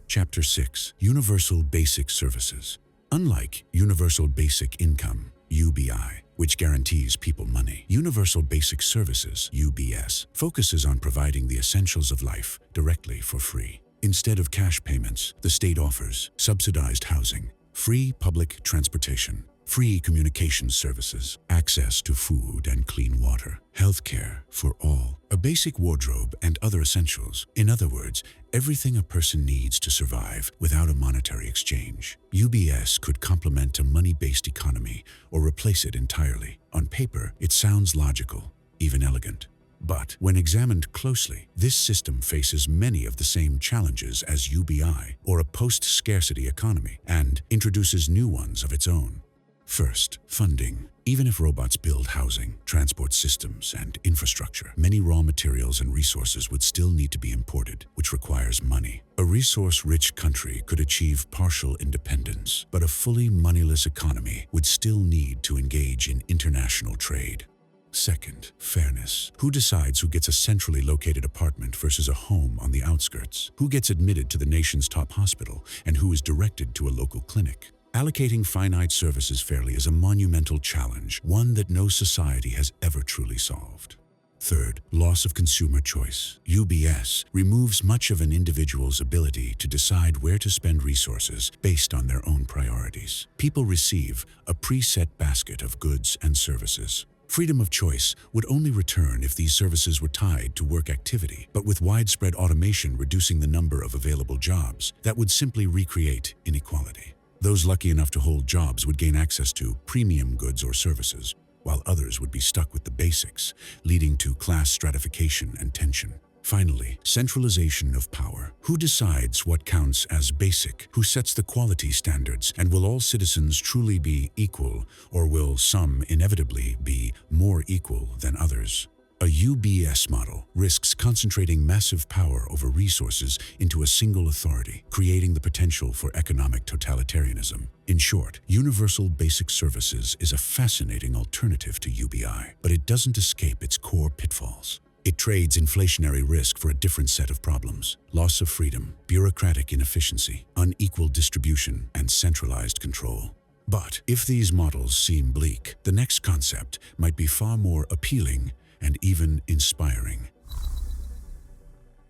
Chapter 6: Universal Basic Services. Unlike Universal Basic Income, UBI, which guarantees people money, Universal Basic Services, UBS, focuses on providing the essentials of life directly for free. Instead of cash payments, the state offers subsidized housing, free public transportation, free communication services, access to food and clean water, healthcare for all, a basic wardrobe and other essentials. In other words, everything a person needs to survive without a monetary exchange. UBS could complement a money-based economy or replace it entirely. On paper, it sounds logical, even elegant. But when examined closely, this system faces many of the same challenges as UBI or a post-scarcity economy and introduces new ones of its own. First, funding. Even if robots build housing, transport systems, and infrastructure, many raw materials and resources would still need to be imported, which requires money. A resource-rich country could achieve partial independence, but a fully moneyless economy would still need to engage in international trade. Second, fairness. Who decides who gets a centrally located apartment versus a home on the outskirts? Who gets admitted to the nation's top hospital, and who is directed to a local clinic? Allocating finite services fairly is a monumental challenge, one that no society has ever truly solved. Third, loss of consumer choice. UBS removes much of an individual's ability to decide where to spend resources based on their own priorities. People receive a preset basket of goods and services. Freedom of choice would only return if these services were tied to work activity, but with widespread automation reducing the number of available jobs, that would simply recreate inequality. Those lucky enough to hold jobs would gain access to premium goods or services, while others would be stuck with the basics, leading to class stratification and tension. Finally, centralization of power. Who decides what counts as basic? Who sets the quality standards? And will all citizens truly be equal, or will some inevitably be more equal than others? A UBS model risks concentrating massive power over resources into a single authority, creating the potential for economic totalitarianism. In short, Universal Basic Services is a fascinating alternative to UBI, but it doesn't escape its core pitfalls. It trades inflationary risk for a different set of problems: loss of freedom, bureaucratic inefficiency, unequal distribution, and centralized control. But if these models seem bleak, the next concept might be far more appealing and even inspiring.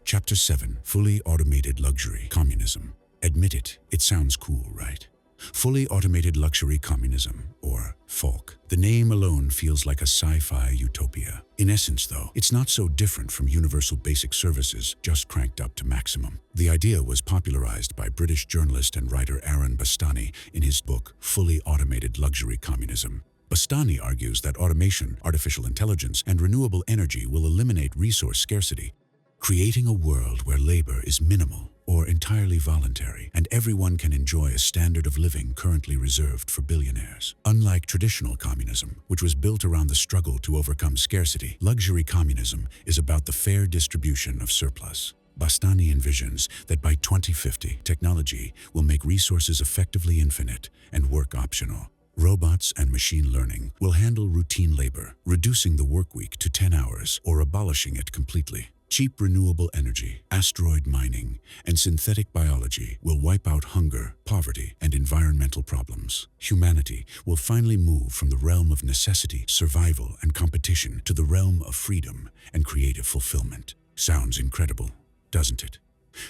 Chapter 7: Fully Automated Luxury Communism. Admit it, it sounds cool, right? Fully automated luxury communism, or Falk. The name alone feels like a sci-fi utopia. In essence, though, it's not so different from universal basic services just cranked up to maximum. The idea was popularized by British journalist and writer Aaron Bastani in his book, Fully Automated Luxury Communism. Bastani argues that automation, artificial intelligence, and renewable energy will eliminate resource scarcity, creating a world where labor is minimal or entirely voluntary, and everyone can enjoy a standard of living currently reserved for billionaires. Unlike traditional communism, which was built around the struggle to overcome scarcity, luxury communism is about the fair distribution of surplus. Bastani envisions that by 2050, technology will make resources effectively infinite and work optional. Robots and machine learning will handle routine labor, reducing the workweek to 10 hours or abolishing it completely. Cheap renewable energy, asteroid mining, and synthetic biology will wipe out hunger, poverty, and environmental problems. Humanity will finally move from the realm of necessity, survival, and competition to the realm of freedom and creative fulfillment. Sounds incredible, doesn't it?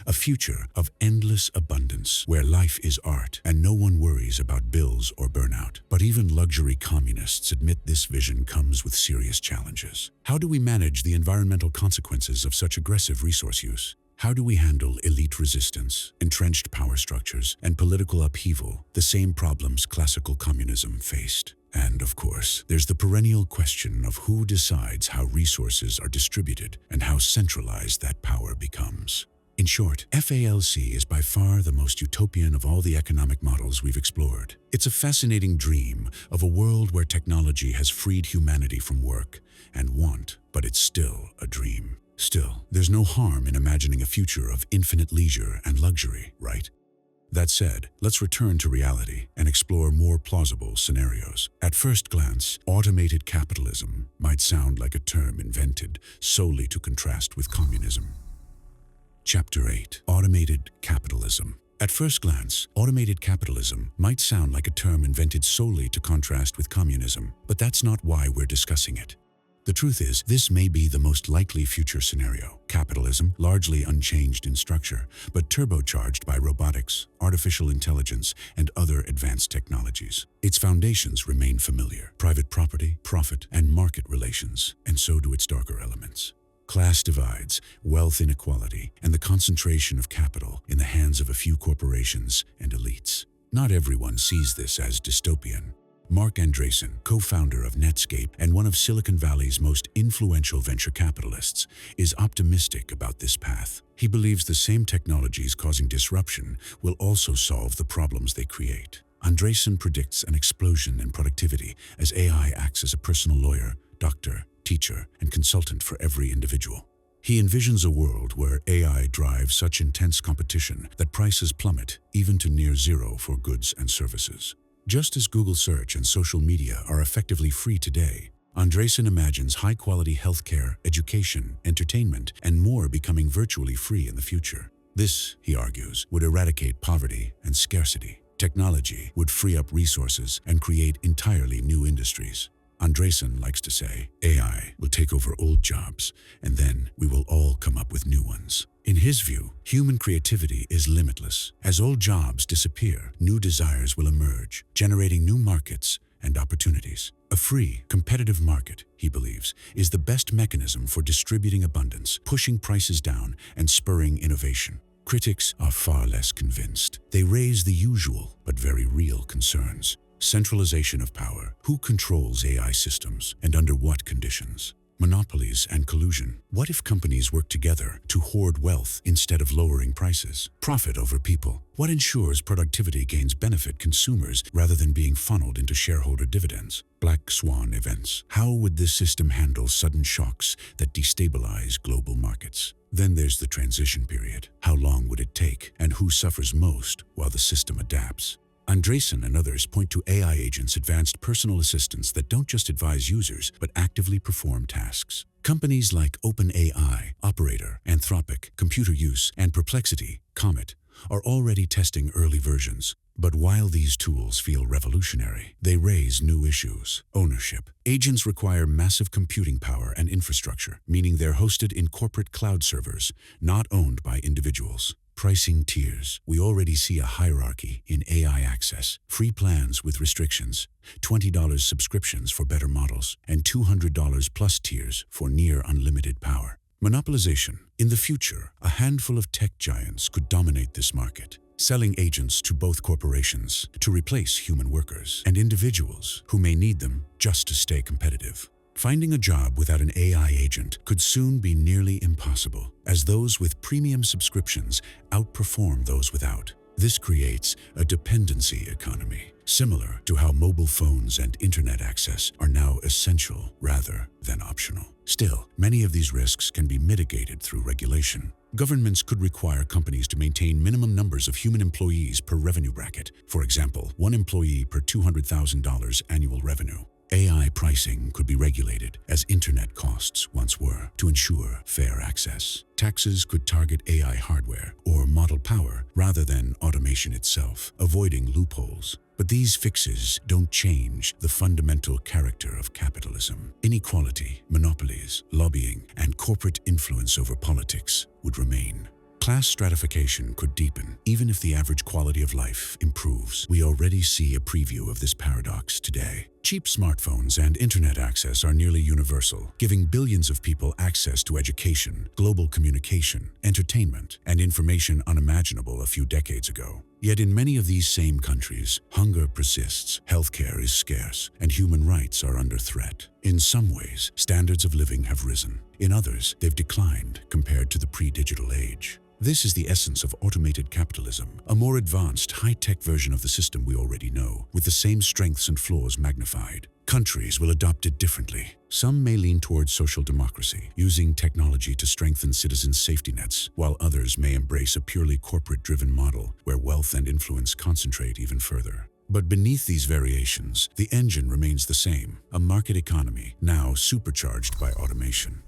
A future of endless abundance where life is art and no one worries about bills or burnout. But even luxury communists admit this vision comes with serious challenges. How do we manage the environmental consequences of such aggressive resource use? How do we handle elite resistance, entrenched power structures, and political upheaval, the same problems classical communism faced? And of course, there's the perennial question of who decides how resources are distributed and how centralized that power becomes. In short, FALC is by far the most utopian of all the economic models we've explored. It's a fascinating dream of a world where technology has freed humanity from work and want, but it's still a dream. Still, there's no harm in imagining a future of infinite leisure and luxury, right? That said, let's return to reality and explore more plausible scenarios. At first glance, automated capitalism might sound like a term invented solely to contrast with communism. Chapter 8. Automated Capitalism. At first glance, automated capitalism might sound like a term invented solely to contrast with communism, but that's not why we're discussing it. The truth is, this may be the most likely future scenario. Capitalism, largely unchanged in structure, but turbocharged by robotics, artificial intelligence, and other advanced technologies. Its foundations remain familiar: private property, profit, and market relations, and so do its darker elements. Class divides, wealth inequality, and the concentration of capital in the hands of a few corporations and elites. Not everyone sees this as dystopian. Mark Andreessen, co-founder of Netscape and one of Silicon Valley's most influential venture capitalists, is optimistic about this path. He believes the same technologies causing disruption will also solve the problems they create. Andreessen predicts an explosion in productivity as AI acts as a personal lawyer, doctor, teacher, and consultant for every individual. He envisions a world where AI drives such intense competition that prices plummet even to near zero for goods and services. Just as Google search and social media are effectively free today, Andreessen imagines high-quality healthcare, education, entertainment, and more becoming virtually free in the future. This, he argues, would eradicate poverty and scarcity. Technology would free up resources and create entirely new industries. Andreessen likes to say, AI will take over old jobs, and then we will all come up with new ones. In his view, human creativity is limitless. As old jobs disappear, new desires will emerge, generating new markets and opportunities. A free, competitive market, he believes, is the best mechanism for distributing abundance, pushing prices down, and spurring innovation. Critics are far less convinced. They raise the usual but very real concerns. Centralization of power. Who controls AI systems and under what conditions? Monopolies and collusion. What if companies work together to hoard wealth instead of lowering prices? Profit over people. What ensures productivity gains benefit consumers rather than being funneled into shareholder dividends? Black swan events. How would this system handle sudden shocks that destabilize global markets? Then there's the transition period. How long would it take, and who suffers most while the system adapts? Andreessen and others point to AI agents' advanced personal assistants that don't just advise users, but actively perform tasks. Companies like OpenAI, Operator, Anthropic, Computer Use, and Perplexity, Comet, are already testing early versions. But while these tools feel revolutionary, they raise new issues. Ownership. Agents require massive computing power and infrastructure, meaning they're hosted in corporate cloud servers, not owned by individuals. Pricing tiers. We already see a hierarchy in AI access. Free plans with restrictions, $20 subscriptions for better models, and $200 plus tiers for near unlimited power. Monopolization. In the future, a handful of tech giants could dominate this market, selling agents to both corporations to replace human workers and individuals who may need them just to stay competitive. Finding a job without an AI agent could soon be nearly impossible, as those with premium subscriptions outperform those without. This creates a dependency economy, similar to how mobile phones and internet access are now essential rather than optional. Still, many of these risks can be mitigated through regulation. Governments could require companies to maintain minimum numbers of human employees per revenue bracket. For example, 1 employee per $200,000 annual revenue. AI pricing could be regulated, as internet costs once were, to ensure fair access. Taxes could target AI hardware or model power rather than automation itself, avoiding loopholes. But these fixes don't change the fundamental character of capitalism. Inequality, monopolies, lobbying, and corporate influence over politics would remain. Class stratification could deepen, even if the average quality of life improves. We already see a preview of this paradox today. Cheap smartphones and internet access are nearly universal, giving billions of people access to education, global communication, entertainment, and information unimaginable a few decades ago. Yet in many of these same countries, hunger persists, healthcare is scarce, and human rights are under threat. In some ways, standards of living have risen. In others, they've declined compared to the pre-digital age. This is the essence of automated capitalism, a more advanced, high-tech version of the system we already know, with the same strengths and flaws magnified. Countries will adopt it differently. Some may lean towards social democracy, using technology to strengthen citizens' safety nets, while others may embrace a purely corporate-driven model where wealth and influence concentrate even further. But beneath these variations, the engine remains the same, a market economy, now supercharged by automation.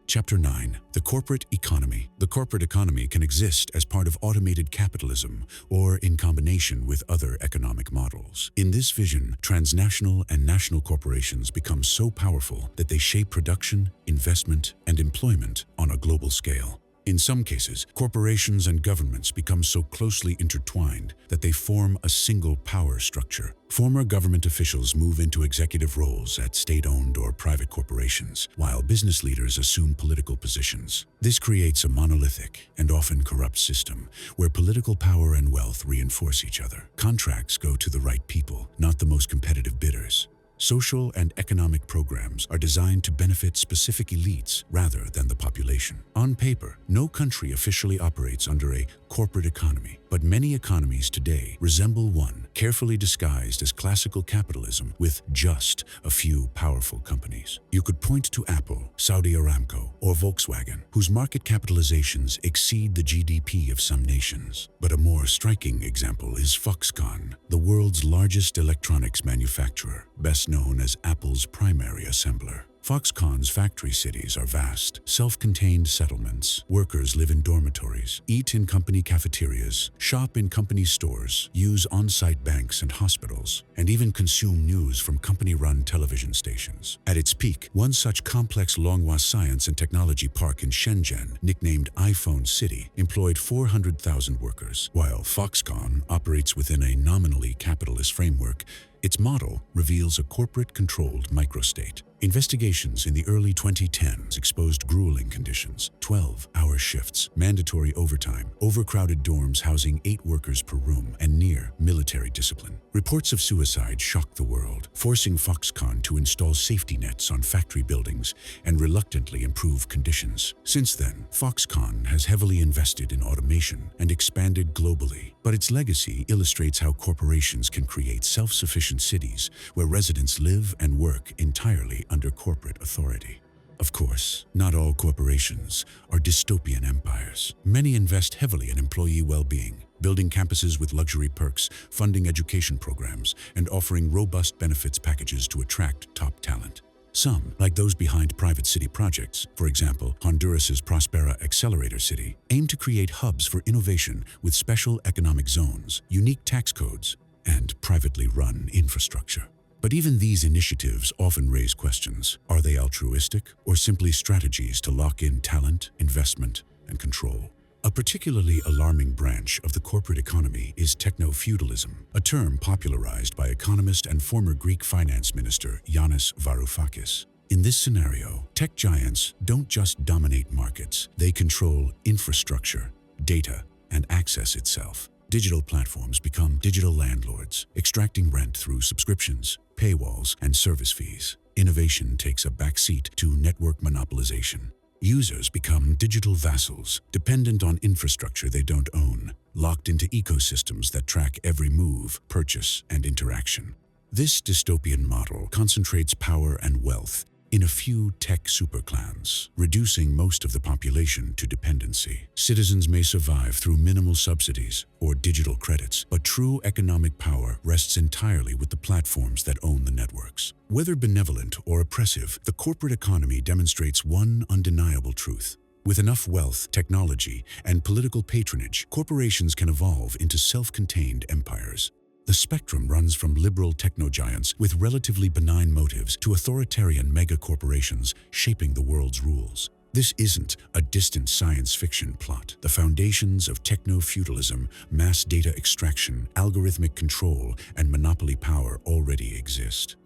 Chapter 9. The Corporate Economy. The corporate economy can exist as part of automated capitalism or in combination with other economic models. In this vision, transnational and national corporations become so powerful that they shape production, investment, and employment on a global scale. In some cases, corporations and governments become so closely intertwined that they form a single power structure. Former government officials move into executive roles at state-owned or private corporations, while business leaders assume political positions. This creates a monolithic and often corrupt system where political power and wealth reinforce each other. Contracts go to the right people, not the most competitive bidders. Social and economic programs are designed to benefit specific elites rather than the population. On paper, no country officially operates under a corporate economy, but many economies today resemble one, carefully disguised as classical capitalism with just a few powerful companies. You could point to Apple, Saudi Aramco, or Volkswagen, whose market capitalizations exceed the GDP of some nations. But a more striking example is Foxconn, the world's largest electronics manufacturer, best known as Apple's primary assembler. Foxconn's factory cities are vast, self-contained settlements. Workers live in dormitories, eat in company cafeterias, shop in company stores, use on-site banks and hospitals, and even consume news from company-run television stations. At its peak, one such complex Longhua Science and Technology Park in Shenzhen, nicknamed iPhone City, employed 400,000 workers. While Foxconn operates within a nominally capitalist framework, its model reveals a corporate-controlled microstate. Investigations in the early 2010s exposed grueling conditions, 12-hour shifts, mandatory overtime, overcrowded dorms housing 8 workers per room, and near military discipline. Reports of suicide shocked the world, forcing Foxconn to install safety nets on factory buildings and reluctantly improve conditions. Since then, Foxconn has heavily invested in automation and expanded globally, but its legacy illustrates how corporations can create self-sufficient cities where residents live and work entirely under corporate authority. Of course, not all corporations are dystopian empires. Many invest heavily in employee well-being, building campuses with luxury perks, funding education programs, and offering robust benefits packages to attract top talent. Some, like those behind private city projects, for example, Honduras's Prospera Accelerator City, aim to create hubs for innovation with special economic zones, unique tax codes, and privately run infrastructure. But even these initiatives often raise questions. Are they altruistic or simply strategies to lock in talent, investment, and control? A particularly alarming branch of the corporate economy is techno-feudalism, a term popularized by economist and former Greek finance minister Yanis Varoufakis. In this scenario, tech giants don't just dominate markets, they control infrastructure, data, and access itself. Digital platforms become digital landlords, extracting rent through subscriptions, paywalls, and service fees. Innovation takes a backseat to network monopolization. Users become digital vassals, dependent on infrastructure they don't own, locked into ecosystems that track every move, purchase, and interaction. This dystopian model concentrates power and wealth in a few tech superclans, reducing most of the population to dependency. Citizens may survive through minimal subsidies or digital credits, but true economic power rests entirely with the platforms that own the networks. Whether benevolent or oppressive, the corporate economy demonstrates one undeniable truth. With enough wealth, technology, and political patronage, corporations can evolve into self-contained empires. The spectrum runs from liberal techno-giants with relatively benign motives to authoritarian mega-corporations shaping the world's rules. This isn't a distant science fiction plot. The foundations of techno-feudalism, mass data extraction, algorithmic control, and monopoly power already exist.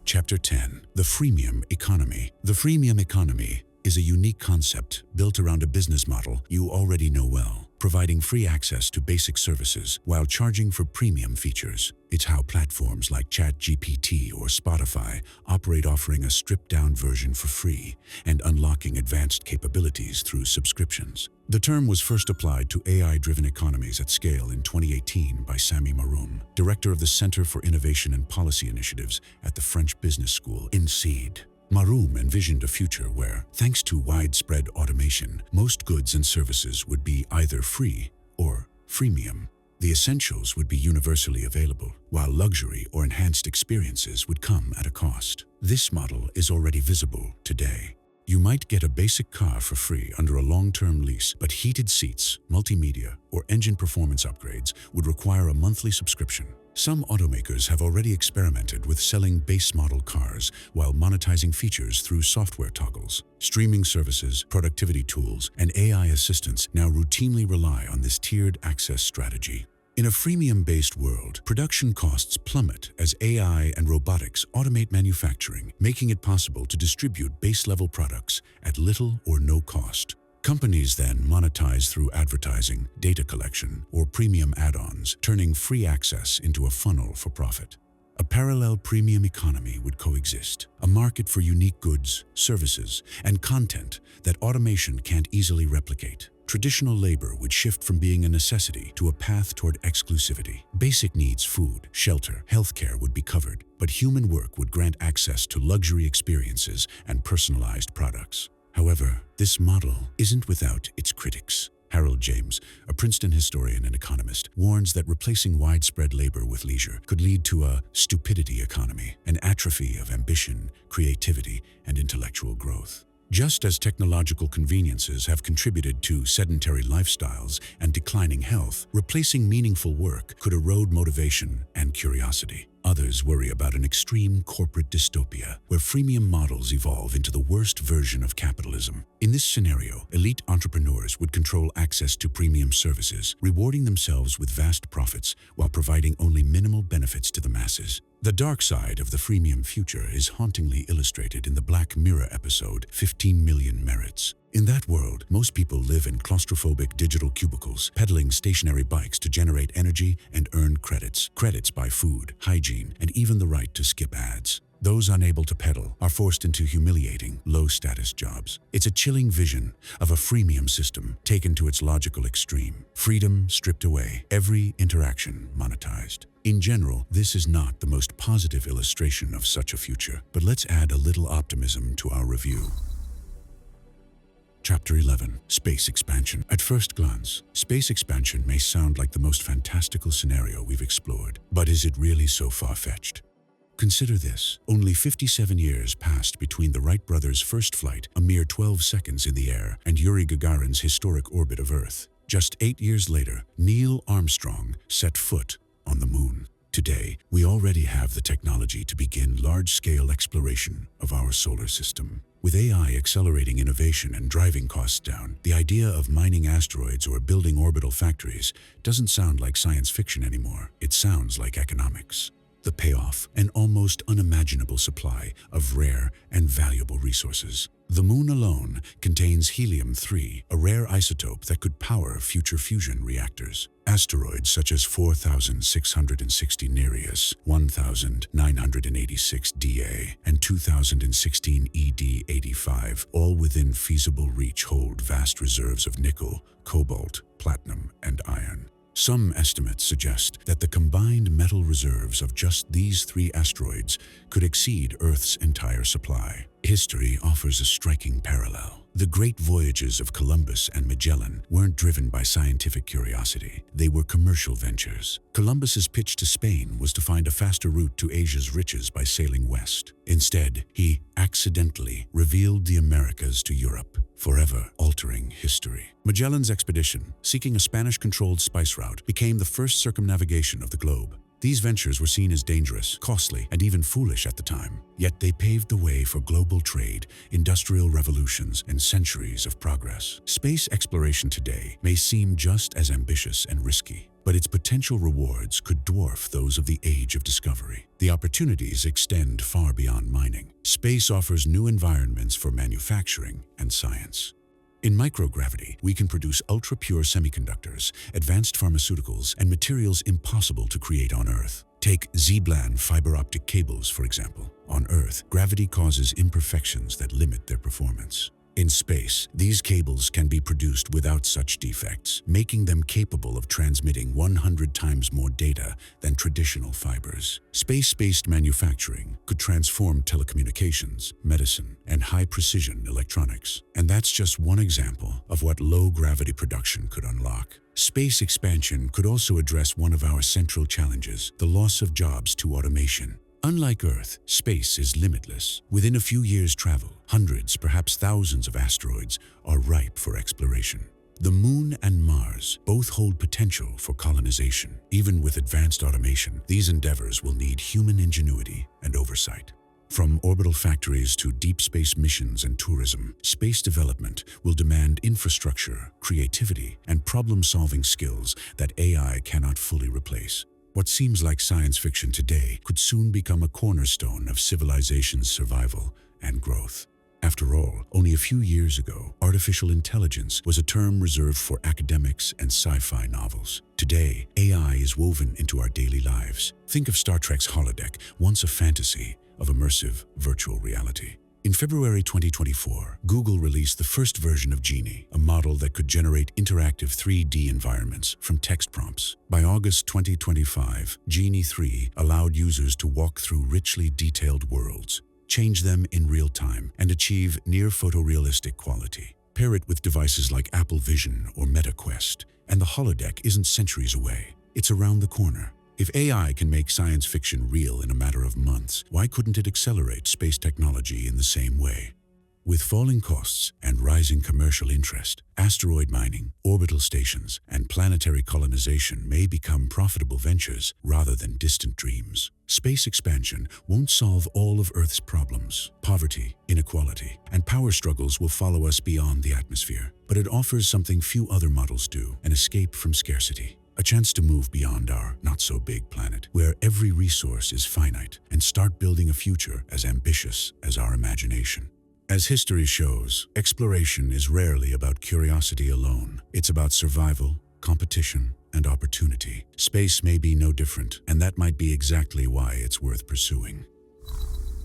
Chapter 10. The Freemium Economy. The freemium economy is a unique concept built around a business model you already know well, providing free access to basic services while charging for premium features. It's how platforms like ChatGPT or Spotify operate, offering a stripped-down version for free and unlocking advanced capabilities through subscriptions. The term was first applied to AI-driven economies at scale in 2018 by Sami Maroum, director of the Center for Innovation and Policy Initiatives at the French Business School INSEAD. Maroum envisioned a future where, thanks to widespread automation, most goods and services would be either free or freemium. The essentials would be universally available, while luxury or enhanced experiences would come at a cost. This model is already visible today. You might get a basic car for free under a long-term lease, but heated seats, multimedia, or engine performance upgrades would require a monthly subscription. Some automakers have already experimented with selling base model cars while monetizing features through software toggles. Streaming services, productivity tools, and AI assistants now routinely rely on this tiered access strategy. In a freemium-based world, production costs plummet as AI and robotics automate manufacturing, making it possible to distribute base-level products at little or no cost. Companies then monetize through advertising, data collection, or premium add-ons, turning free access into a funnel for profit. A parallel premium economy would coexist, a market for unique goods, services, and content that automation can't easily replicate. Traditional labor would shift from being a necessity to a path toward exclusivity. Basic needs, food, shelter, healthcare would be covered, but human work would grant access to luxury experiences and personalized products. However, this model isn't without its critics. Harold James, a Princeton historian and economist, warns that replacing widespread labor with leisure could lead to a stupidity economy, an atrophy of ambition, creativity, and intellectual growth. Just as technological conveniences have contributed to sedentary lifestyles and declining health, replacing meaningful work could erode motivation and curiosity. Others worry about an extreme corporate dystopia, where freemium models evolve into the worst version of capitalism. In this scenario, elite entrepreneurs would control access to premium services, rewarding themselves with vast profits while providing only minimal benefits to the masses. The dark side of the freemium future is hauntingly illustrated in the Black Mirror episode 15 Million Merits. In that world, most people live in claustrophobic digital cubicles, pedaling stationary bikes to generate energy and earn credits. Credits buy food, hygiene, and even the right to skip ads. Those unable to pedal are forced into humiliating, low-status jobs. It's a chilling vision of a freemium system taken to its logical extreme. Freedom stripped away, every interaction monetized. In general, this is not the most positive illustration of such a future, but let's add a little optimism to our review. Chapter 11. Space Expansion. At first glance, space expansion may sound like the most fantastical scenario we've explored, but is it really so far-fetched? Consider this. Only 57 years passed between the Wright brothers' first flight, a mere 12 seconds in the air, and Yuri Gagarin's historic orbit of Earth. Just 8 years later, Neil Armstrong set foot on the moon. Today, we already have the technology to begin large-scale exploration of our solar system. With AI accelerating innovation and driving costs down, the idea of mining asteroids or building orbital factories doesn't sound like science fiction anymore. It sounds like economics. The payoff, an almost unimaginable supply of rare and valuable resources. The Moon alone contains helium-3, a rare isotope that could power future fusion reactors. Asteroids such as 4660 Nereus, 1986 DA, and 2016 ED85, all within feasible reach, hold vast reserves of nickel, cobalt, platinum, and iron. Some estimates suggest that the combined metal reserves of just these three asteroids could exceed Earth's entire supply. History offers a striking parallel. The great voyages of Columbus and Magellan weren't driven by scientific curiosity. They were commercial ventures. Columbus's pitch to Spain was to find a faster route to Asia's riches by sailing west. Instead, he accidentally revealed the Americas to Europe, forever altering history. Magellan's expedition, seeking a Spanish-controlled spice route, became the first circumnavigation of the globe. These ventures were seen as dangerous, costly, and even foolish at the time. Yet they paved the way for global trade, industrial revolutions, and centuries of progress. Space exploration today may seem just as ambitious and risky, but its potential rewards could dwarf those of the age of discovery. The opportunities extend far beyond mining. Space offers new environments for manufacturing and science. In microgravity, we can produce ultra-pure semiconductors, advanced pharmaceuticals, and materials impossible to create on Earth. Take Z-band fiber optic cables, for example. On Earth, gravity causes imperfections that limit their performance. In space, these cables can be produced without such defects, making them capable of transmitting 100 times more data than traditional fibers. Space-based manufacturing could transform telecommunications, medicine, and high-precision electronics. And that's just one example of what low-gravity production could unlock. Space expansion could also address one of our central challenges, the loss of jobs to automation. Unlike Earth, space is limitless. Within a few years' travel, hundreds, perhaps thousands of asteroids are ripe for exploration. The Moon and Mars both hold potential for colonization. Even with advanced automation, these endeavors will need human ingenuity and oversight. From orbital factories to deep space missions and tourism, space development will demand infrastructure, creativity, and problem-solving skills that AI cannot fully replace. What seems like science fiction today could soon become a cornerstone of civilization's survival and growth. After all, only a few years ago, artificial intelligence was a term reserved for academics and sci-fi novels. Today, AI is woven into our daily lives. Think of Star Trek's holodeck, once a fantasy of immersive virtual reality. In February 2024, Google released the first version of Genie, a model that could generate interactive 3D environments from text prompts. By August 2025, Genie 3 allowed users to walk through richly detailed worlds, change them in real time, and achieve near photorealistic quality. Pair it with devices like Apple Vision or Meta Quest, and the holodeck isn't centuries away. It's around the corner. If AI can make science fiction real in a matter of months, why couldn't it accelerate space technology in the same way? With falling costs and rising commercial interest, asteroid mining, orbital stations, and planetary colonization may become profitable ventures rather than distant dreams. Space expansion won't solve all of Earth's problems. Poverty, inequality, and power struggles will follow us beyond the atmosphere. But it offers something few other models do: an escape from scarcity. A chance to move beyond our not-so-big planet, where every resource is finite, and start building a future as ambitious as our imagination. As history shows, exploration is rarely about curiosity alone. It's about survival, competition, and opportunity. Space may be no different, and that might be exactly why it's worth pursuing.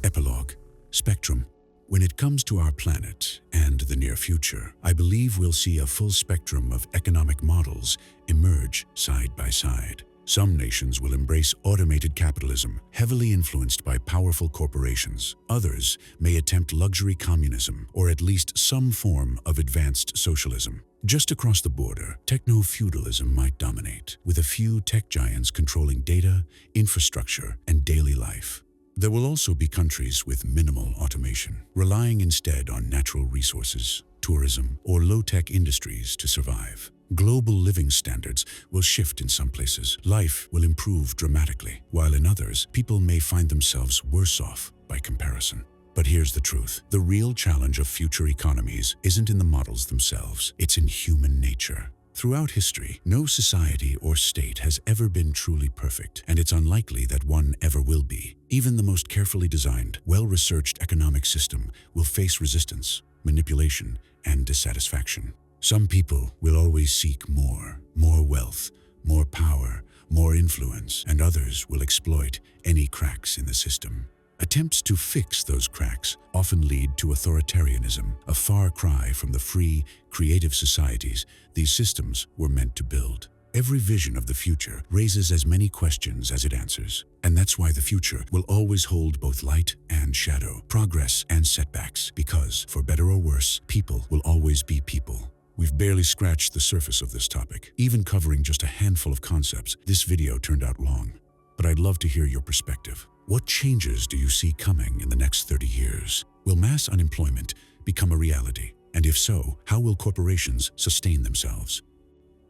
Epilogue. Spectrum. When it comes to our planet and the near future, I believe we'll see a full spectrum of economic models emerge side by side. Some nations will embrace automated capitalism, heavily influenced by powerful corporations. Others may attempt luxury communism, or at least some form of advanced socialism. Just across the border, Techno-Feudalism might dominate, with a few tech giants controlling data, infrastructure, and daily life. There will also be countries with minimal automation, relying instead on natural resources, tourism, or low-tech industries to survive. Global living standards will shift in some places. Life will improve dramatically, while in others, people may find themselves worse off by comparison. But here's the truth. The real challenge of future economies isn't in the models themselves, it's in human nature. Throughout history, no society or state has ever been truly perfect, and it's unlikely that one ever will be. Even the most carefully designed, well-researched economic system will face resistance, manipulation, and dissatisfaction. Some people will always seek more wealth, more power, more influence, and others will exploit any cracks in the system. Attempts to fix those cracks often lead to authoritarianism, a far cry from the free, creative societies these systems were meant to build. Every vision of the future raises as many questions as it answers, and that's why the future will always hold both light and shadow, progress and setbacks, because, for better or worse, people will always be people. We've barely scratched the surface of this topic. Even covering just a handful of concepts, this video turned out long. But I'd love to hear your perspective. What changes do you see coming in the next 30 years? Will mass unemployment become a reality? And if so, how will corporations sustain themselves?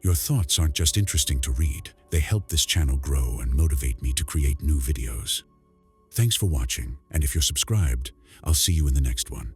Your thoughts aren't just interesting to read, they help this channel grow and motivate me to create new videos. Thanks for watching, and if you're subscribed, I'll see you in the next one.